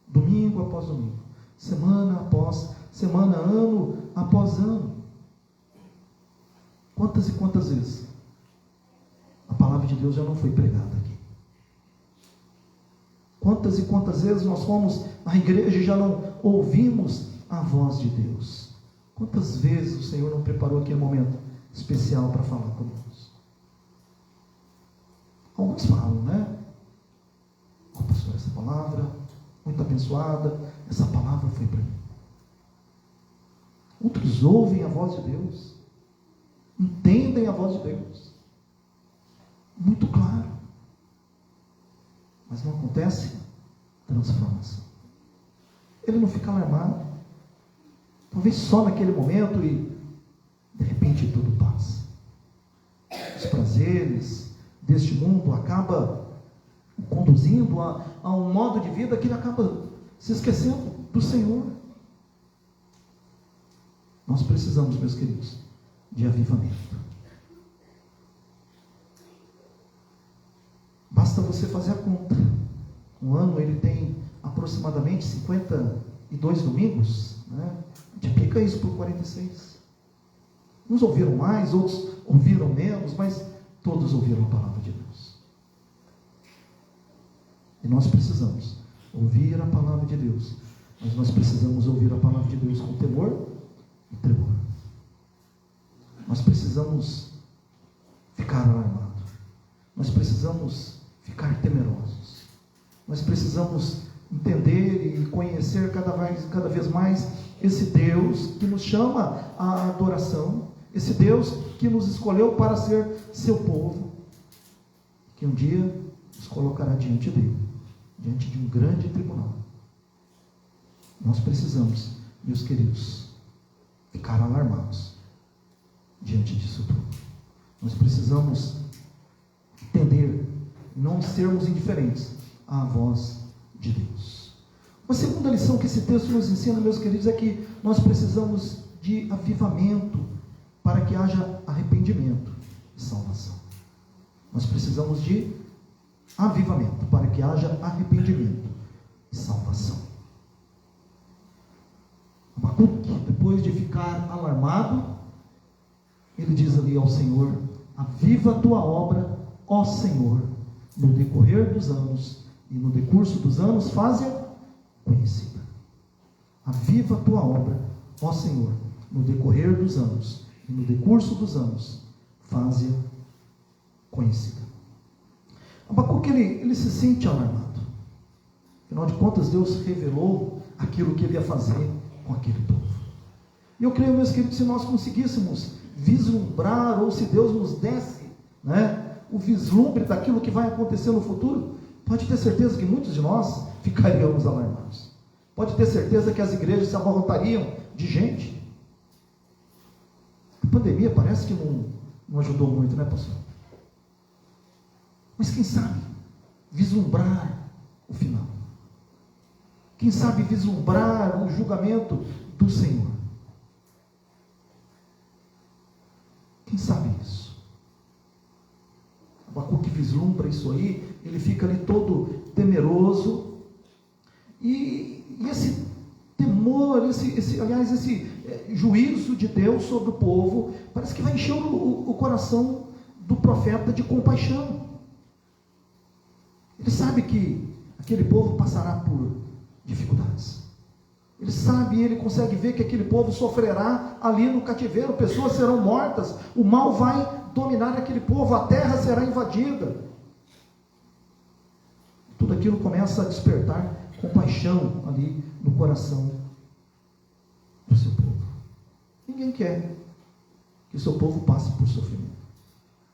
domingo após domingo, semana após semana, ano após ano. Quantas e quantas vezes a palavra de Deus já não foi pregada aqui? Quantas e quantas vezes nós fomos à igreja e já não ouvimos a voz de Deus? Quantas vezes o Senhor não preparou aquele momento especial para falar conosco? Alguns falam, né? Oh, pastor, essa palavra muito abençoada, essa palavra foi para mim. Outros ouvem a voz de Deus, entendem a voz de Deus, muito claro, mas não acontece transformação. Ele não fica alarmado, talvez só naquele momento, e de repente tudo passa. Os prazeres deste mundo acabam conduzindo a um modo de vida que ele acaba se esquecendo do Senhor. Nós precisamos, meus queridos, de avivamento. Basta você fazer a conta. Um ano ele tem aproximadamente 52 domingos, né? Multiplica isso por 46. Uns ouviram mais, outros ouviram menos, mas todos ouviram a palavra de Deus. E nós precisamos ouvir a palavra de Deus, mas nós precisamos ouvir a palavra de Deus com temor e tremor. Nós precisamos ficar alarmados, nós precisamos ficar temerosos, nós precisamos entender e conhecer cada vez mais esse Deus que nos chama à adoração, esse Deus que nos escolheu para ser seu povo, que um dia nos colocará diante dele, diante de um grande tribunal. Nós precisamos, meus queridos, ficar alarmados diante disso tudo. Nós precisamos entender, não sermos indiferentes à voz de Deus. Uma segunda lição que esse texto nos ensina, meus queridos, é que nós precisamos de avivamento para que haja arrependimento e salvação. Nós precisamos de avivamento para que haja arrependimento e salvação. Abacuque, depois de ficar alarmado, ele diz ali ao Senhor: aviva a tua obra, ó Senhor, no decorrer dos anos, e no decurso dos anos faze-a conhecida. Aviva a tua obra, ó Senhor, no decorrer dos anos, e no decurso dos anos faze-a conhecida. Abacuque, ele se sente alarmado. Afinal de contas, Deus revelou aquilo que ele ia fazer com aquele povo. E eu creio, meus queridos, se nós conseguíssemos vislumbrar, ou se Deus nos desse, né, o vislumbre daquilo que vai acontecer no futuro, pode ter certeza que muitos de nós ficaríamos alarmados. Pode ter certeza que as igrejas se abarrotariam de gente. A pandemia parece que não ajudou muito, né, pastor? Mas quem sabe vislumbrar o final? Quem sabe vislumbrar o julgamento do Senhor? Quem sabe isso? Abacuque vislumbra isso aí, ele fica ali todo temeroso, e esse temor, esse juízo de Deus sobre o povo, parece que vai encher o coração do profeta de compaixão. Ele sabe que aquele povo passará por dificuldades. Ele sabe e ele consegue ver que aquele povo sofrerá ali no cativeiro, pessoas serão mortas, o mal vai dominar aquele povo, a terra será invadida. Tudo aquilo começa a despertar compaixão ali no coração do seu povo. Ninguém quer que o seu povo passe por sofrimento.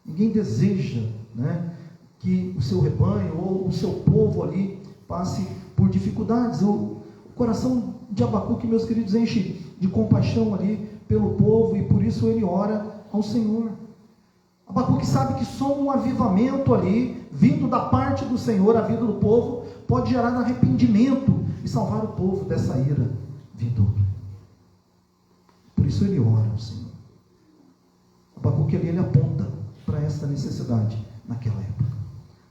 Ninguém deseja, né, que o seu rebanho ou o seu povo ali passe por dificuldades. O coração de Abacuque, meus queridos, enche de compaixão ali pelo povo e por isso ele ora ao Senhor. Abacuque sabe que só um avivamento ali, vindo da parte do Senhor, a vida do povo, pode gerar arrependimento e salvar o povo dessa ira vindoura. Por isso ele ora ao Senhor. Abacuque ali, ele aponta para essa necessidade naquela época.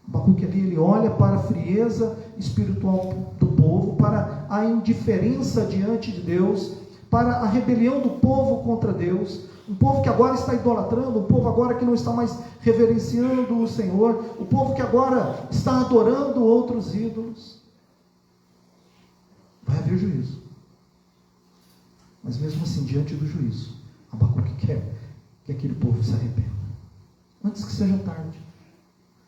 Abacuque ali, ele olha para a frieza espiritual do povo, para a indiferença diante de Deus, para a rebelião do povo contra Deus, um povo que agora está idolatrando, um povo agora que não está mais reverenciando o Senhor, o povo que agora está adorando outros ídolos. Vai haver juízo. Mas mesmo assim, diante do juízo, Abacuque quer que aquele povo se arrependa, antes que seja tarde,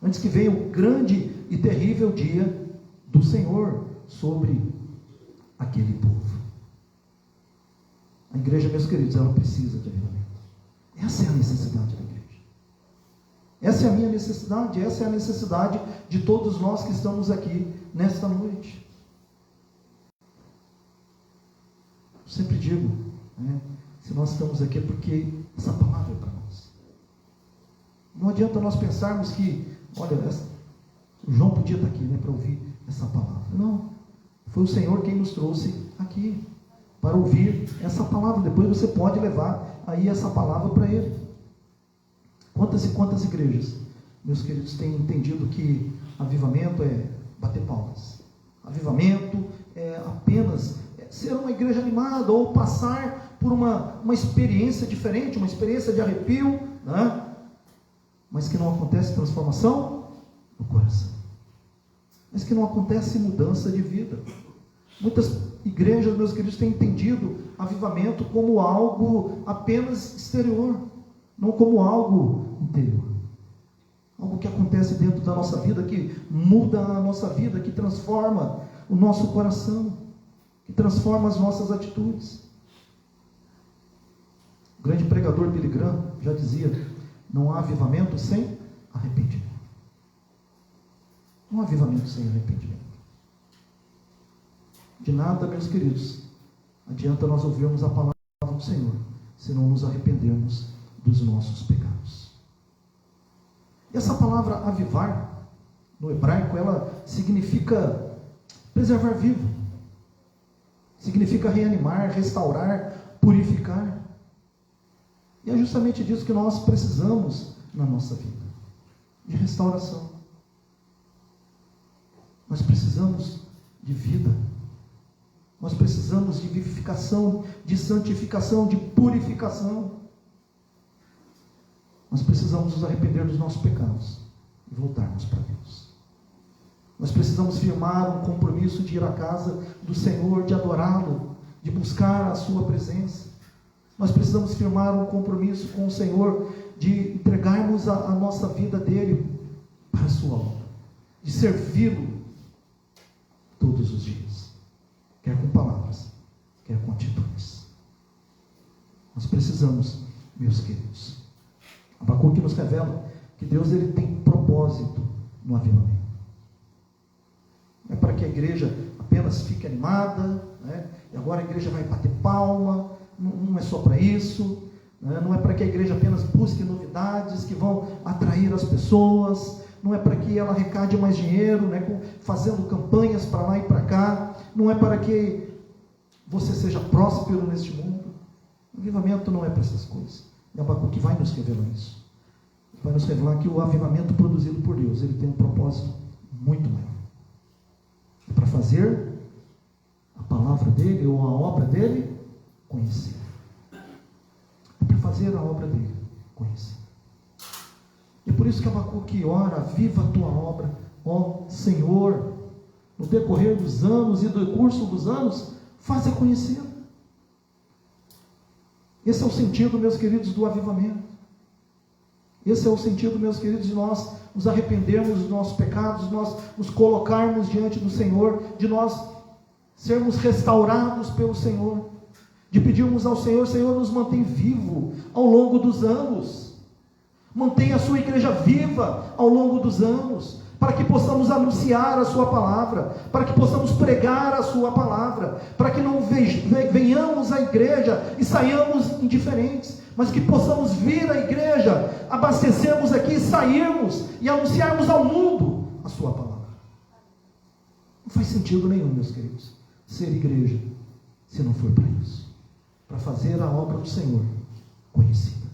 antes que venha o grande e terrível dia do Senhor sobre aquele povo. A igreja, meus queridos, ela precisa de avivamento. Essa é a necessidade da igreja. Essa é a minha necessidade, essa é a necessidade de todos nós que estamos aqui nesta noite. Eu sempre digo, né, se nós estamos aqui é porque essa palavra é para nós. Não adianta nós pensarmos que, olha, o João podia estar aqui, né, para ouvir essa palavra. Não, foi o Senhor quem nos trouxe aqui para ouvir essa palavra. Depois você pode levar aí essa palavra para ele. Quantas e quantas igrejas, meus queridos, têm entendido que avivamento é bater palmas, avivamento é apenas ser uma igreja animada ou passar por uma experiência diferente, uma experiência de arrepio, né? Mas que não acontece transformação no coração, mas que não acontece mudança de vida. Muitas igrejas, meus queridos, têm entendido avivamento como algo apenas exterior, não como algo interior. Algo que acontece dentro da nossa vida, que muda a nossa vida, que transforma o nosso coração, que transforma as nossas atitudes. O grande pregador Billy Graham já dizia: não há avivamento sem arrependimento. Não há avivamento sem arrependimento. De nada, meus queridos, adianta nós ouvirmos a palavra do Senhor, se não nos arrependermos dos nossos pecados. E essa palavra avivar, no hebraico, ela significa preservar vivo, significa reanimar, restaurar, purificar. E é justamente disso que nós precisamos na nossa vida, de restauração. Nós precisamos de vida. Nós precisamos de vivificação, de santificação, de purificação. Nós precisamos nos arrepender dos nossos pecados e voltarmos para Deus. Nós precisamos firmar um compromisso de ir à casa do Senhor, de adorá-lo, de buscar a sua presença. Nós precisamos firmar um compromisso com o Senhor, de entregarmos a nossa vida dele para a sua obra, de servi-lo todos os dias. Quer com palavras, quer com atitudes. Nós precisamos, meus queridos. Abacuque nos revela que Deus, ele tem propósito no avivamento. Não é para que a igreja apenas fique animada, né? E agora a igreja vai bater palma. Não é só para isso, né? Não é para que a igreja apenas busque novidades que vão atrair as pessoas. Não é para que ela arrecade mais dinheiro, né, fazendo campanhas para lá e para cá. Não é para que você seja próspero neste mundo. O avivamento não é para essas coisas. E Abacuque vai nos revelar isso. Vai nos revelar que o avivamento produzido por Deus, ele tem um propósito muito maior. É para fazer a palavra dele ou a obra dele conhecida. É para fazer a obra dele conhecida. E por isso que Abacuque ora: viva a tua obra, ó Senhor. no decorrer dos anos e do curso dos anos, faça conhecido. Esse é o sentido, meus queridos, do avivamento. Esse é o sentido, meus queridos, de nós nos arrependermos dos nossos pecados, de nós nos colocarmos diante do Senhor, de nós sermos restaurados pelo Senhor, de pedirmos ao Senhor: Senhor, nos mantém vivo ao longo dos anos, mantenha a sua igreja viva ao longo dos anos, para que possamos anunciar a sua palavra, para que possamos pregar a sua palavra, para que não venhamos à igreja e saiamos indiferentes, mas que possamos vir à igreja, abastecermos aqui, sairmos e anunciarmos ao mundo a sua palavra. Não faz sentido nenhum, meus queridos, ser igreja, se não for para isso, para fazer a obra do Senhor conhecida.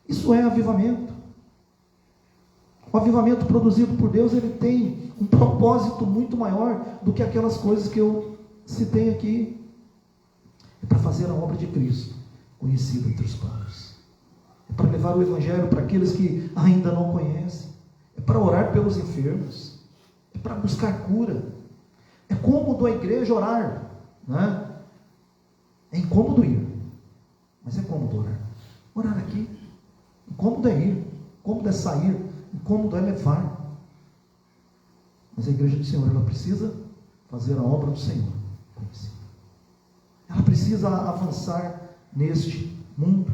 Isso é avivamento. O avivamento produzido por Deus, ele tem um propósito muito maior do que aquelas coisas que eu citei aqui. É para fazer a obra de Cristo conhecida entre os povos. É para levar o Evangelho para aqueles que ainda não conhecem. É para orar pelos enfermos. É para buscar cura. É cômodo a igreja orar, né? É incômodo ir, mas é cômodo orar. Orar aqui. Incômodo é ir, incômodo é sair, incômodo é levar. Mas a igreja do Senhor, ela precisa fazer a obra do Senhor conhecida. Ela precisa avançar neste mundo.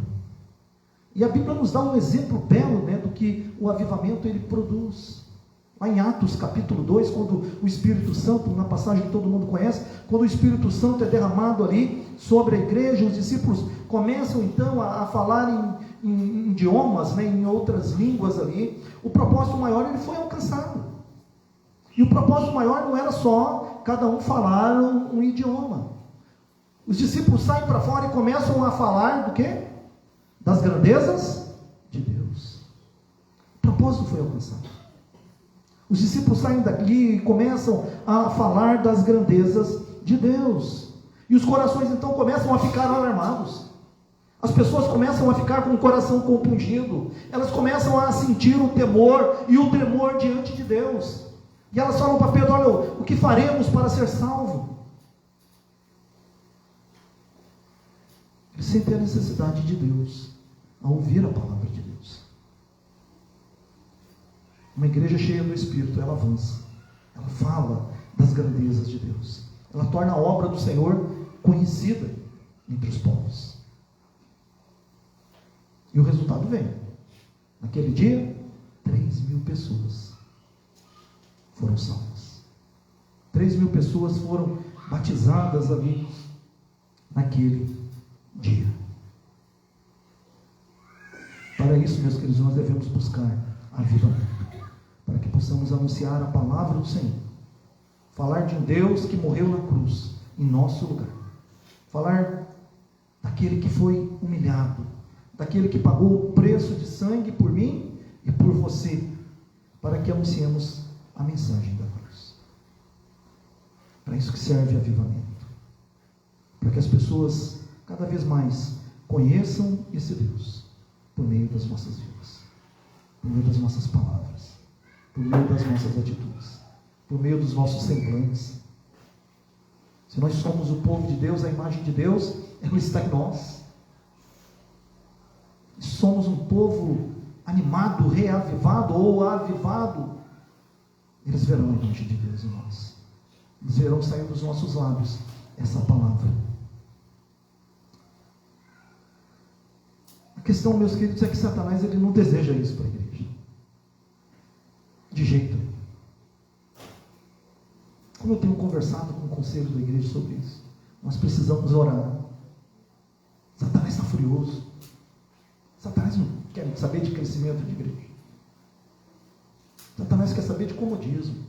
E a Bíblia nos dá um exemplo belo, né, do que o avivamento ele produz. Lá em Atos capítulo 2, quando o Espírito Santo, na passagem que todo mundo conhece, quando o Espírito Santo é derramado ali sobre a igreja, os discípulos começam então a falar em idiomas, né, em outras línguas ali. O propósito maior ele foi alcançado. E o propósito maior não era só cada um falar um idioma. Os discípulos saem para fora e começam a falar do quê? Das grandezas de Deus. O propósito foi alcançado. Os discípulos saem daqui e começam a falar das grandezas de Deus. E os corações então começam a ficar alarmados. As pessoas começam a ficar com o coração compungido. Elas começam a sentir o temor e o tremor diante de Deus. E elas falam para Pedro: olha, o que faremos para ser salvo? Eles sentem a necessidade de Deus a ouvir a palavra de Deus. Uma igreja cheia do Espírito, ela avança, ela fala das grandezas de Deus, ela torna a obra do Senhor conhecida entre os povos. E o resultado vem. Naquele dia, 3.000 pessoas foram salvas. 3.000 pessoas foram batizadas ali naquele dia. Para isso, meus queridos, nós devemos buscar avivamento, para que possamos anunciar a palavra do Senhor, falar de um Deus que morreu na cruz em nosso lugar, falar daquele que foi humilhado, daquele que pagou o preço de sangue por mim e por você, para que anunciemos a mensagem da cruz. Para isso que serve avivamento, para que as pessoas cada vez mais conheçam esse Deus por meio das nossas vidas, por meio das nossas palavras, por meio das nossas atitudes, por meio dos nossos semblantes. Se nós somos o povo de Deus, a imagem de Deus, ela está em nós. Se somos um povo animado, reavivado ou avivado, eles verão a imagem de Deus em nós. Eles verão sair dos nossos lábios essa palavra. A questão, meus queridos, é que Satanás ele não deseja isso para a igreja. De jeito nenhum. Como eu tenho conversado com o conselho da igreja sobre isso, nós precisamos orar. Satanás está furioso. Satanás não quer saber de crescimento de igreja. Satanás quer saber de comodismo,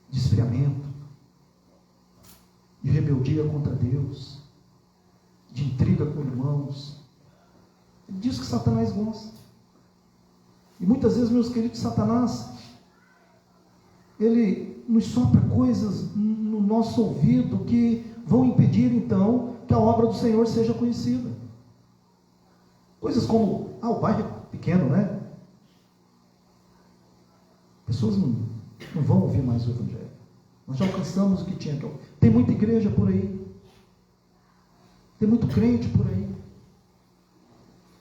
de esfriamento, de rebeldia contra Deus, de intriga com irmãos. Ele diz que Satanás gosta. E muitas vezes, meus queridos, Satanás, ele nos sopra coisas no nosso ouvido que vão impedir, então, que a obra do Senhor seja conhecida. Coisas como, o bairro é pequeno, né? Pessoas não vão ouvir mais o Evangelho. Nós já alcançamos o que tinha que alcançar. Tem muita igreja por aí. Tem muito crente por aí.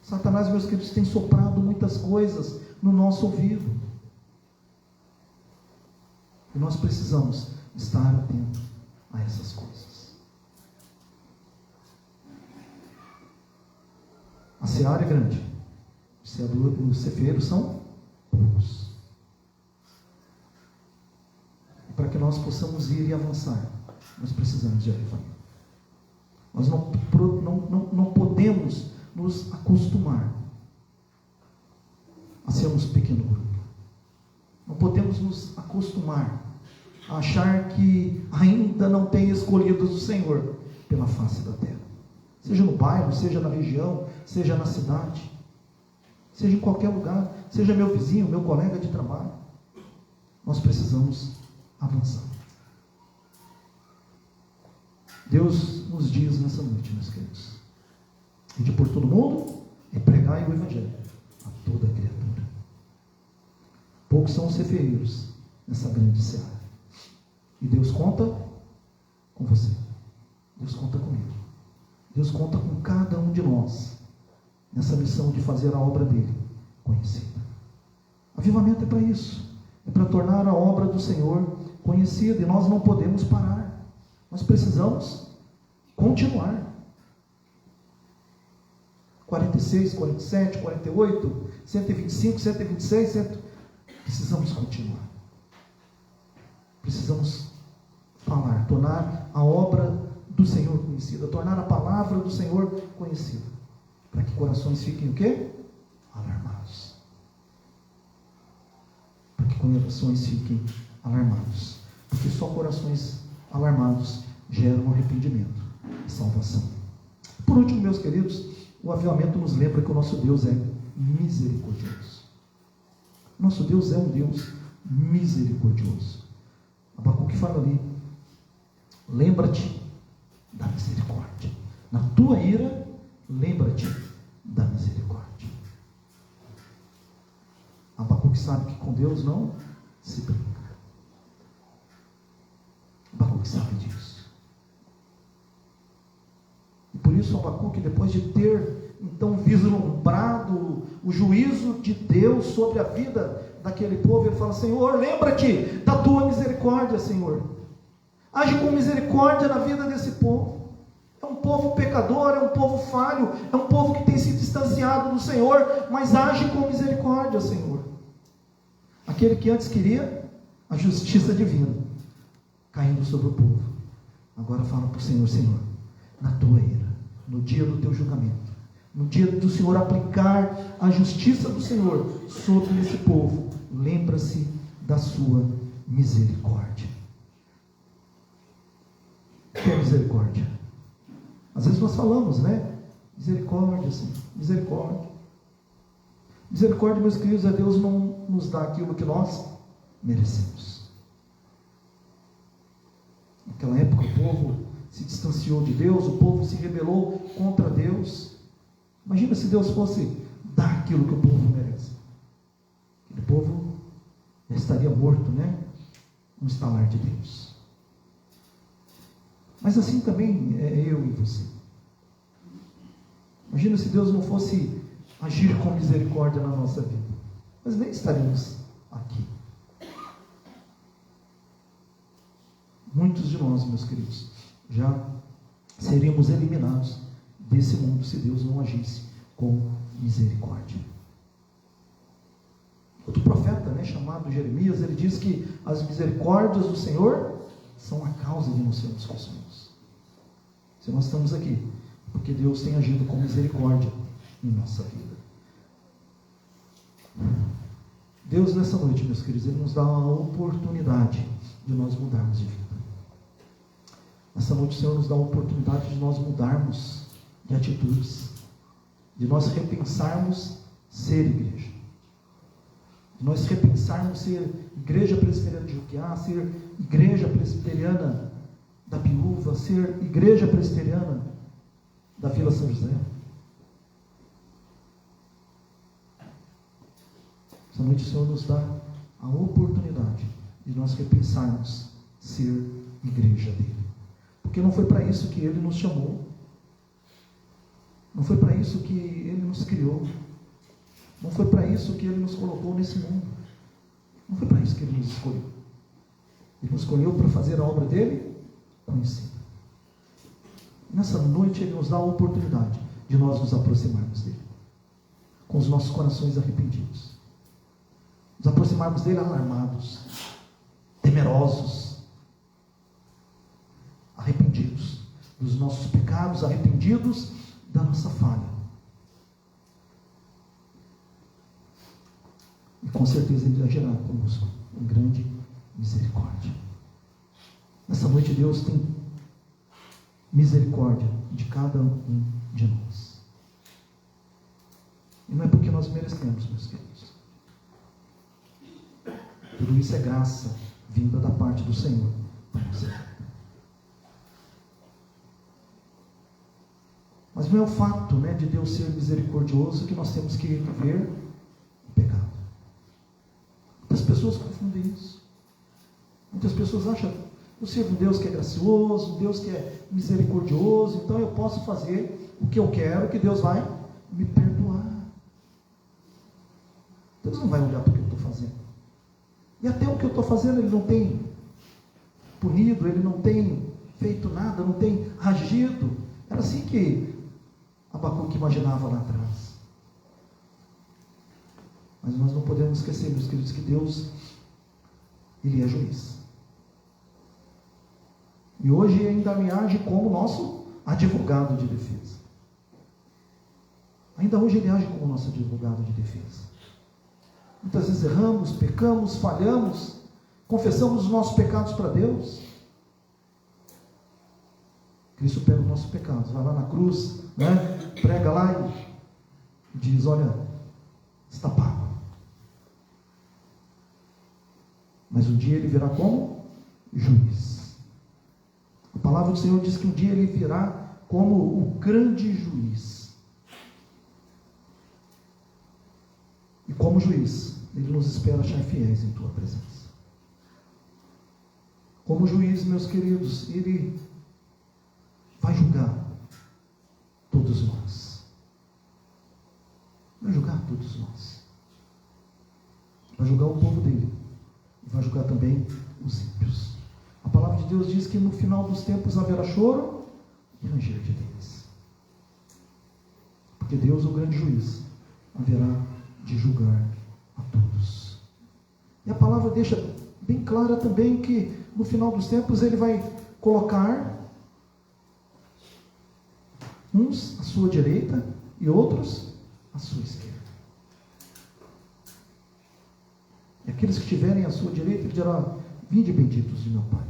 Satanás, meus queridos, tem soprado muitas coisas no nosso ouvido. E nós precisamos estar atentos a essas coisas. A seara é grande. Os ceifeiros são poucos. E para que nós possamos ir e avançar, nós precisamos de avivamento. Nós não podemos nos acostumar a sermos pequeno grupo. Não podemos nos acostumar a achar que ainda não tem escolhidos o Senhor pela face da terra. Seja no bairro, seja na região, seja na cidade, seja em qualquer lugar, seja meu vizinho, meu colega de trabalho. Nós precisamos avançar. Deus nos diz nessa noite, meus queridos, ide por todo mundo e pregai o Evangelho a toda criatura. Poucos são os ceifeiros nessa grande seara. E Deus conta com você. Deus conta comigo. Deus conta com cada um de nós nessa missão de fazer a obra dele conhecida. Avivamento é para isso. É para tornar a obra do Senhor conhecida. E nós não podemos parar. Nós precisamos continuar. 46, 47, 48, 125, 126, precisamos continuar. Precisamos falar, tornar a obra do Senhor conhecida, tornar a palavra do Senhor conhecida, para que corações fiquem o quê? Alarmados. Para que corações fiquem alarmados. Porque só corações alarmados geram arrependimento e salvação. Por último, meus queridos, o avivamento nos lembra que o nosso Deus é misericordioso. Nosso Deus é um Deus misericordioso. Abacuque fala ali: lembra-te da misericórdia. Na tua ira, lembra-te da misericórdia. Abacuque sabe que com Deus não se brinca. Abacuque sabe disso. E por isso Abacuque, depois de ter então vislumbrado o juízo de Deus sobre a vida daquele povo, ele fala: Senhor, lembra-te da tua misericórdia, Senhor. Age com misericórdia na vida desse povo. É um povo pecador, é um povo falho, é um povo que tem se distanciado do Senhor, mas age com misericórdia, Senhor. Aquele que antes queria a justiça divina caindo sobre o povo, agora fala para o Senhor: Senhor, na tua ira, no dia do teu julgamento, no dia do Senhor aplicar a justiça do Senhor sobre esse povo, lembra-se da sua misericórdia. O que é misericórdia? Às vezes nós falamos, né? Misericórdia, Senhor, misericórdia. Misericórdia, meus queridos, é Deus não nos dá aquilo que nós merecemos. Naquela época o povo se distanciou de Deus, o povo se rebelou contra Deus. Imagina se Deus fosse dar aquilo que o povo merece. Aquele povo já estaria morto, né? No estalar de Deus. Mas assim também é eu e você. Imagina se Deus não fosse agir com misericórdia na nossa vida. Nós nem estaríamos aqui. Muitos de nós, meus queridos, já seríamos eliminados desse mundo se Deus não agisse com misericórdia. Outro profeta, né, chamado Jeremias, ele diz que as misericórdias do Senhor são a causa de não sermos consumidos. Se nós estamos aqui, porque Deus tem agido com misericórdia em nossa vida. Deus, nessa noite, meus queridos, Ele nos dá a oportunidade de nós mudarmos de vida. Nessa noite o Senhor nos dá a oportunidade de nós mudarmos de atitudes, de nós repensarmos ser igreja, de nós repensarmos ser igreja presbiteriana de Juquiá, ser igreja presbiteriana da Piúva, ser igreja presbiteriana da Vila São José. Essa noite o Senhor nos dá a oportunidade de nós repensarmos ser igreja dele. Porque não foi para isso que ele nos chamou. Não foi para isso que ele nos criou. Não foi para isso que ele nos colocou nesse mundo. Não foi para isso que ele nos escolheu. Ele nos escolheu para fazer a obra dele conhecida. Nessa noite ele nos dá a oportunidade de nós nos aproximarmos dele, com os nossos corações arrependidos. Nos aproximarmos dele alarmados, temerosos, arrependidos dos nossos pecados, arrependidos da nossa falha. E com certeza ele agirá conosco em grande misericórdia. Nessa noite Deus tem misericórdia de cada um de nós. E não é porque nós merecemos, meus queridos. Tudo isso é graça vinda da parte do Senhor para você. Mas não é o fato, de Deus ser misericordioso que nós temos que viver o pecado. Muitas pessoas confundem isso. Muitas pessoas acham: eu sirvo um Deus que é gracioso, um Deus que é misericordioso, então eu posso fazer o que eu quero, que Deus vai me perdoar. Deus não vai olhar para o que eu estou fazendo. E até o que eu estou fazendo Ele não tem punido, Ele não tem feito nada, não tem agido. Era assim que Abacuque imaginava lá atrás. Mas nós não podemos esquecer, meus queridos, que Deus, Ele é juiz. E hoje ainda me age como nosso advogado de defesa. Ainda hoje Ele age como nosso advogado de defesa. Muitas vezes erramos, pecamos, falhamos, confessamos os nossos pecados para Deus. Cristo pega os nossos pecados, vai lá na cruz, prega lá e diz: olha, está pago. Mas um dia Ele virá como juiz. A palavra do Senhor diz que um dia Ele virá como o grande juiz. E como juiz, Ele nos espera achar fiéis em Tua presença. Como juiz, meus queridos, Ele vai julgar todos nós. Vai julgar todos nós. Vai julgar o povo dele. E vai julgar também os ímpios. A palavra de Deus diz que no final dos tempos haverá choro e ranger de dentes. Porque Deus, o grande juiz, haverá de julgar a todos. E a palavra deixa bem clara também que no final dos tempos Ele vai colocar uns à sua direita e outros à sua esquerda. E aqueles que estiverem à sua direita, Ele dirá: vinde benditos de meu Pai,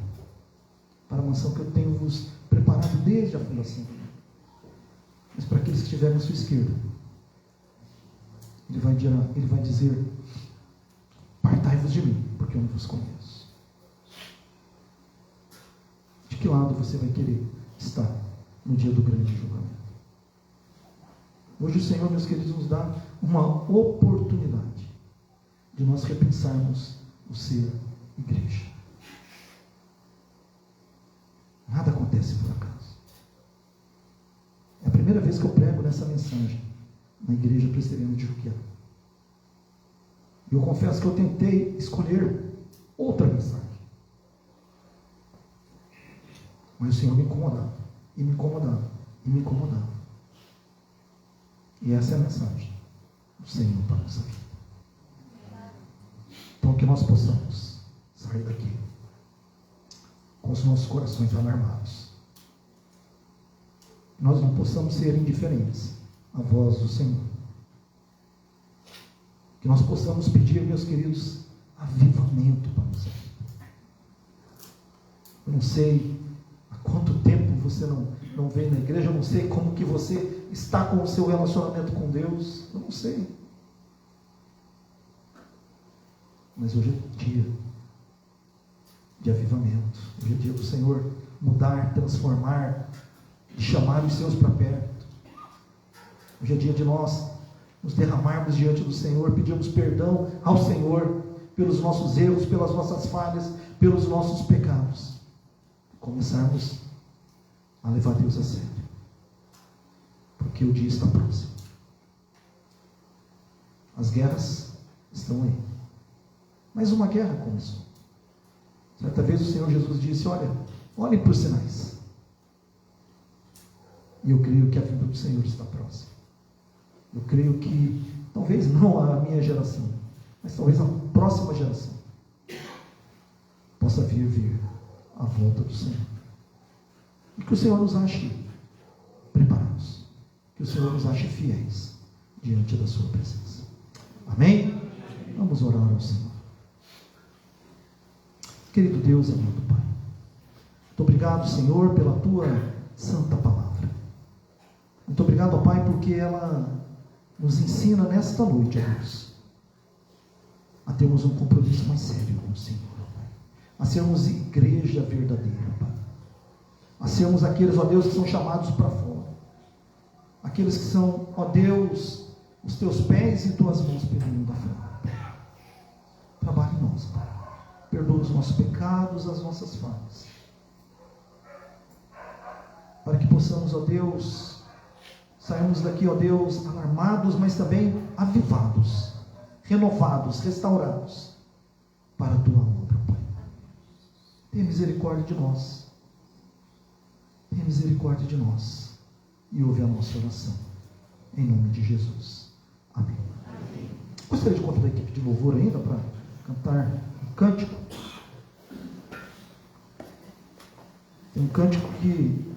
para a mansão que eu tenho vos preparado desde a fundação do mundo. Mas para aqueles que estiverem à sua esquerda, Ele vai dizer: apartai-vos de mim, porque eu não vos conheço. De que lado você vai querer estar no dia do grande julgamento? Hoje o Senhor, meus queridos, nos dá uma oportunidade de nós repensarmos o ser igreja. Nada acontece por acaso. É a primeira vez que eu prego nessa mensagem na igreja presbiteriana de Juquiá. E eu confesso que eu tentei escolher outra mensagem. Mas o Senhor me incomodava, e me incomodava, e me incomodava. E essa é a mensagem do Senhor para a nossa vida. Então que nós possamos sair daqui com os nossos corações alarmados. Nós não possamos ser indiferentes à voz do Senhor. Que nós possamos pedir, meus queridos, avivamento para a nossa vida. Eu não sei há quanto tempo você não vem na igreja, eu não sei como que você está com o seu relacionamento com Deus, eu não sei. Mas hoje é dia de avivamento. Hoje é dia do Senhor mudar, transformar, de chamar os seus para perto. Hoje é dia de nós nos derramarmos diante do Senhor, pedirmos perdão ao Senhor pelos nossos erros, pelas nossas falhas, pelos nossos pecados, começarmos a levar Deus a sério, porque o dia está próximo. As guerras estão aí. Mas uma guerra começou. Certa vez o Senhor Jesus disse: olhem por sinais. E eu creio que a vinda do Senhor está próxima. Eu creio que, talvez não a minha geração, mas talvez a próxima geração possa vir a volta do Senhor. E que o Senhor nos ache preparados. Que o Senhor nos ache fiéis diante da sua presença. Amém? Vamos orar ao Senhor. Querido Deus, amado Pai, muito obrigado, Senhor, pela tua santa palavra. Muito obrigado, ó Pai, porque ela nos ensina nesta noite, ó Deus, a termos um compromisso mais sério com o Senhor, ó Pai, a sermos igreja verdadeira, Pai, a sermos aqueles, ó Deus, que são chamados para fora, aqueles que são, ó Deus, os teus pés e tuas mãos pelo mundo afora, Pai. Trabalhe em nós, Pai. Perdoa os nossos pecados, as nossas falhas, para que possamos, ó Deus, sairmos daqui, ó Deus, alarmados, mas também avivados, renovados, restaurados, para a tua obra, Pai. Tenha misericórdia de nós, tenha misericórdia de nós, e ouve a nossa oração, em nome de Jesus. Amém. Gostaria de contar da equipe de louvor ainda, para cantar um cântico. Tem um cântico que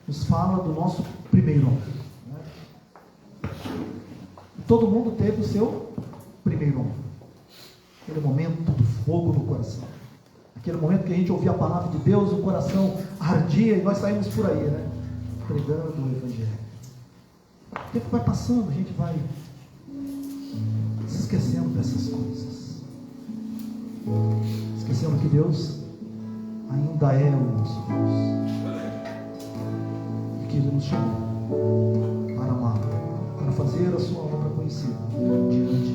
nos fala do nosso primeiro amor, né? Todo mundo teve o seu primeiro amor, aquele momento do fogo no coração, aquele momento que a gente ouvia a palavra de Deus, o coração ardia e nós saímos por aí, né? Pregando o Evangelho. O tempo vai passando, a gente vai se esquecendo dessas coisas, esquecendo que Deus ainda é o nosso Deus, e que Ele nos chamou para amar, para fazer a sua obra conhecida diante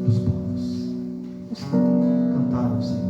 dos povos. Vamos cantar ao Senhor.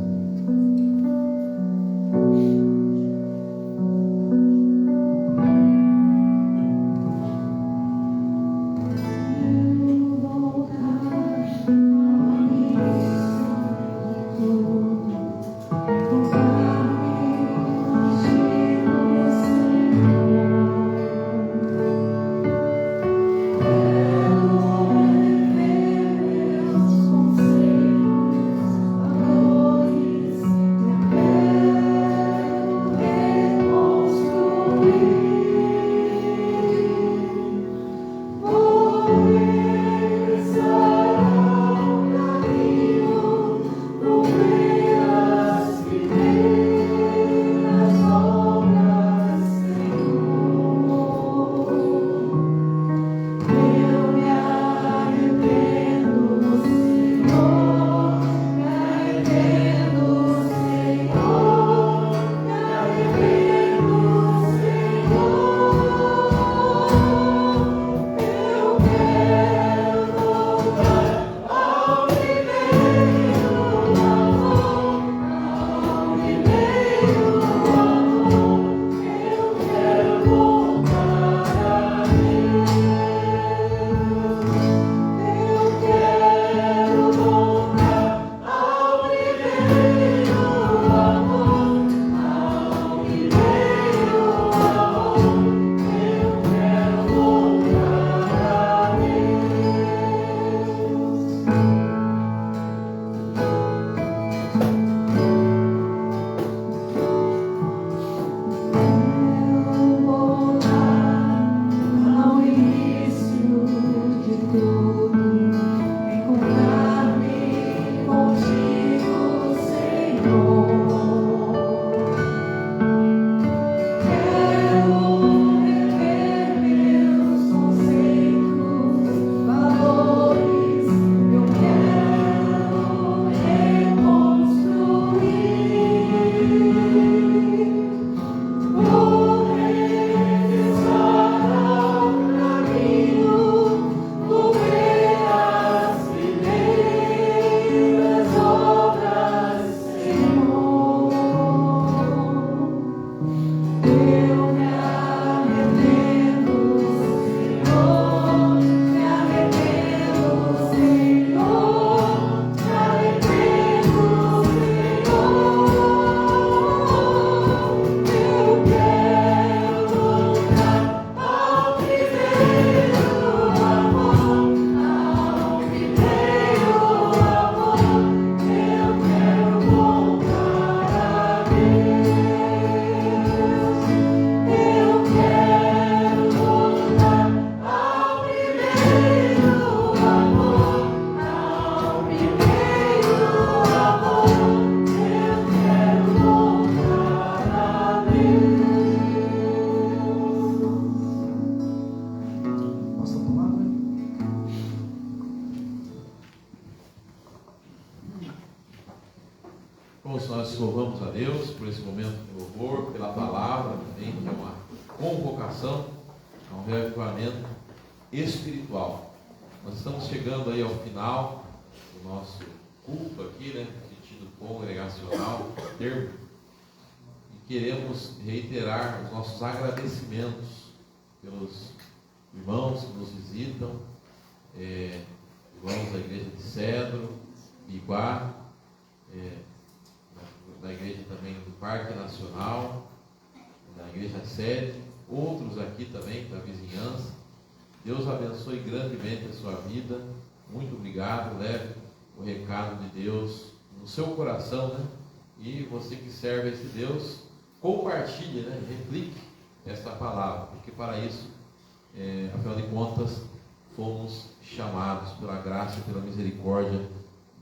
nós louvamos a Deus por esse momento de louvor, pela palavra também, que é uma convocação a um reavivamento espiritual. Nós estamos chegando aí ao final do nosso culto aqui, né, no sentido congregacional, termo, e queremos reiterar os nossos agradecimentos pelos irmãos que nos visitam, irmãos da igreja de Cedro, Iguá, da igreja também do Parque Nacional, da igreja sede, outros aqui também da vizinhança. Deus abençoe grandemente a sua vida. Muito obrigado. Leve o recado de Deus no seu coração, né? E você que serve a esse Deus, compartilhe, né? Replique esta palavra, porque para isso, afinal de contas, fomos chamados pela graça e pela misericórdia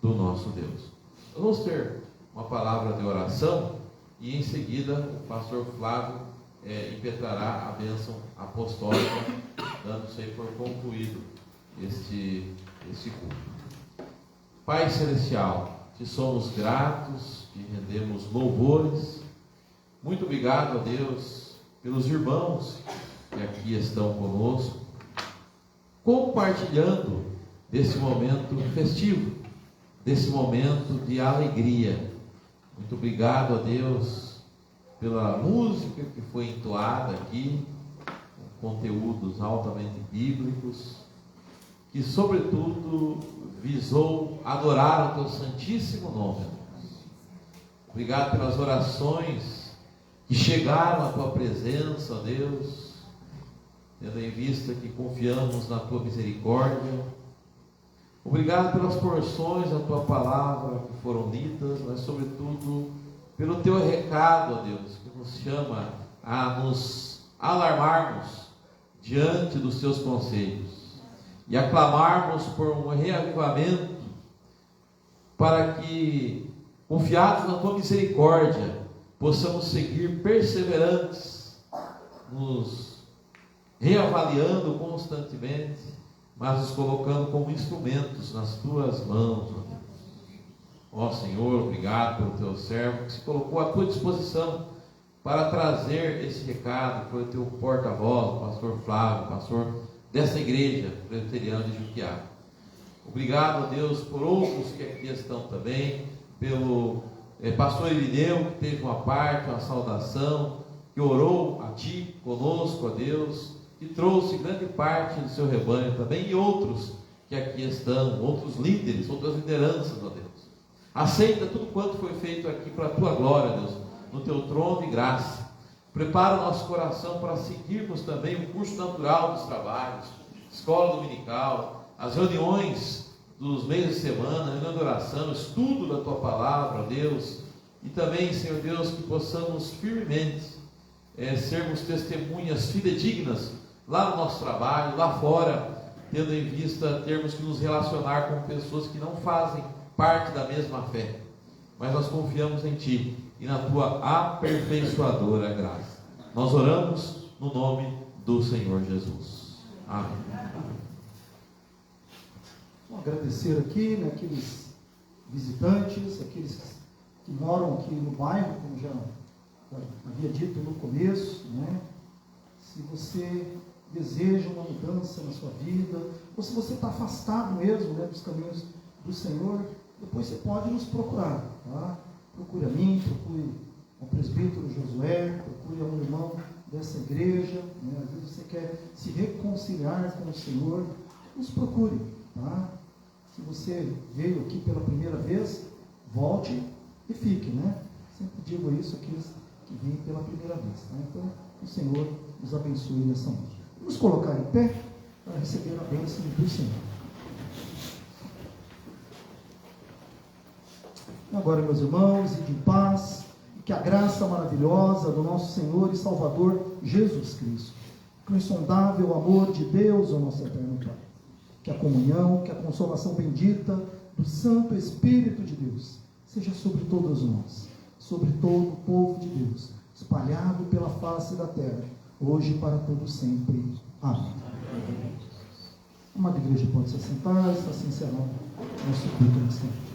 do nosso Deus. Nós vamos ter uma palavra de oração e em seguida o pastor Flávio impetrará a bênção apostólica, dando-se aí por concluído este culto. Pai Celestial, te somos gratos, te rendemos louvores. Muito obrigado a Deus pelos irmãos que aqui estão conosco, compartilhando desse momento festivo, desse momento de alegria. Muito obrigado a Deus pela música que foi entoada aqui, com conteúdos altamente bíblicos, que sobretudo visou adorar o teu santíssimo nome. Obrigado pelas orações que chegaram à tua presença, ó Deus, tendo em vista que confiamos na tua misericórdia. Obrigado pelas porções da tua palavra que foram lidas, mas sobretudo pelo teu recado, ó Deus, que nos chama a nos alarmarmos diante dos teus conselhos e a clamarmos por um reavivamento, para que, confiados na tua misericórdia, possamos seguir perseverantes, nos reavaliando constantemente, mas nos colocando como instrumentos nas tuas mãos, ó Deus. Ó Senhor, obrigado pelo teu servo que se colocou à tua disposição para trazer esse recado, pelo teu porta-voz, pastor Flávio, pastor dessa igreja presbiteriana de Juquiá. Obrigado, ó Deus, por outros que aqui estão também, pelo pastor Irineu, que teve uma parte, uma saudação, que orou a ti, conosco, ó Deus, que trouxe grande parte do seu rebanho também, e outros que aqui estão, outros líderes, outras lideranças, ó Deus. Aceita tudo quanto foi feito aqui para a tua glória, Deus, no teu trono de graça. Prepara o nosso coração para seguirmos também o curso natural dos trabalhos, escola dominical, as reuniões dos meios de semana, reunião de oração, estudo da tua palavra, ó Deus, e também, Senhor Deus, que possamos firmemente sermos testemunhas fidedignas lá no nosso trabalho, lá fora, tendo em vista termos que nos relacionar com pessoas que não fazem parte da mesma fé, mas nós confiamos em Ti e na Tua aperfeiçoadora graça. Nós oramos no nome do Senhor Jesus. Amém. Vamos agradecer aqui, né, aqueles visitantes, aqueles que moram aqui no bairro, como já havia dito no começo, né? Se você deseja uma mudança na sua vida, ou se você está afastado mesmo, né, dos caminhos do Senhor, depois você pode nos procurar, tá? Procure a mim, procure o presbítero Josué, procure um irmão dessa igreja, né? Às vezes você quer se reconciliar com o Senhor, nos procure, tá? Se você veio aqui pela primeira vez, volte e fique, né? Sempre digo isso àqueles que vêm pela primeira vez, tá? Então, o Senhor nos abençoe nessa noite. Vamos colocar em pé para receber a bênção do Senhor. Agora, meus irmãos, ide em paz, e que a graça maravilhosa do nosso Senhor e Salvador Jesus Cristo, que o insondável amor de Deus, o nosso eterno Pai, que a comunhão, que a consolação bendita do Santo Espírito de Deus seja sobre todos nós, sobre todo o povo de Deus, espalhado pela face da terra, hoje e para todo sempre. Amém. A amada igreja pode se assentar, está se encerrando nosso culto nesse tempo.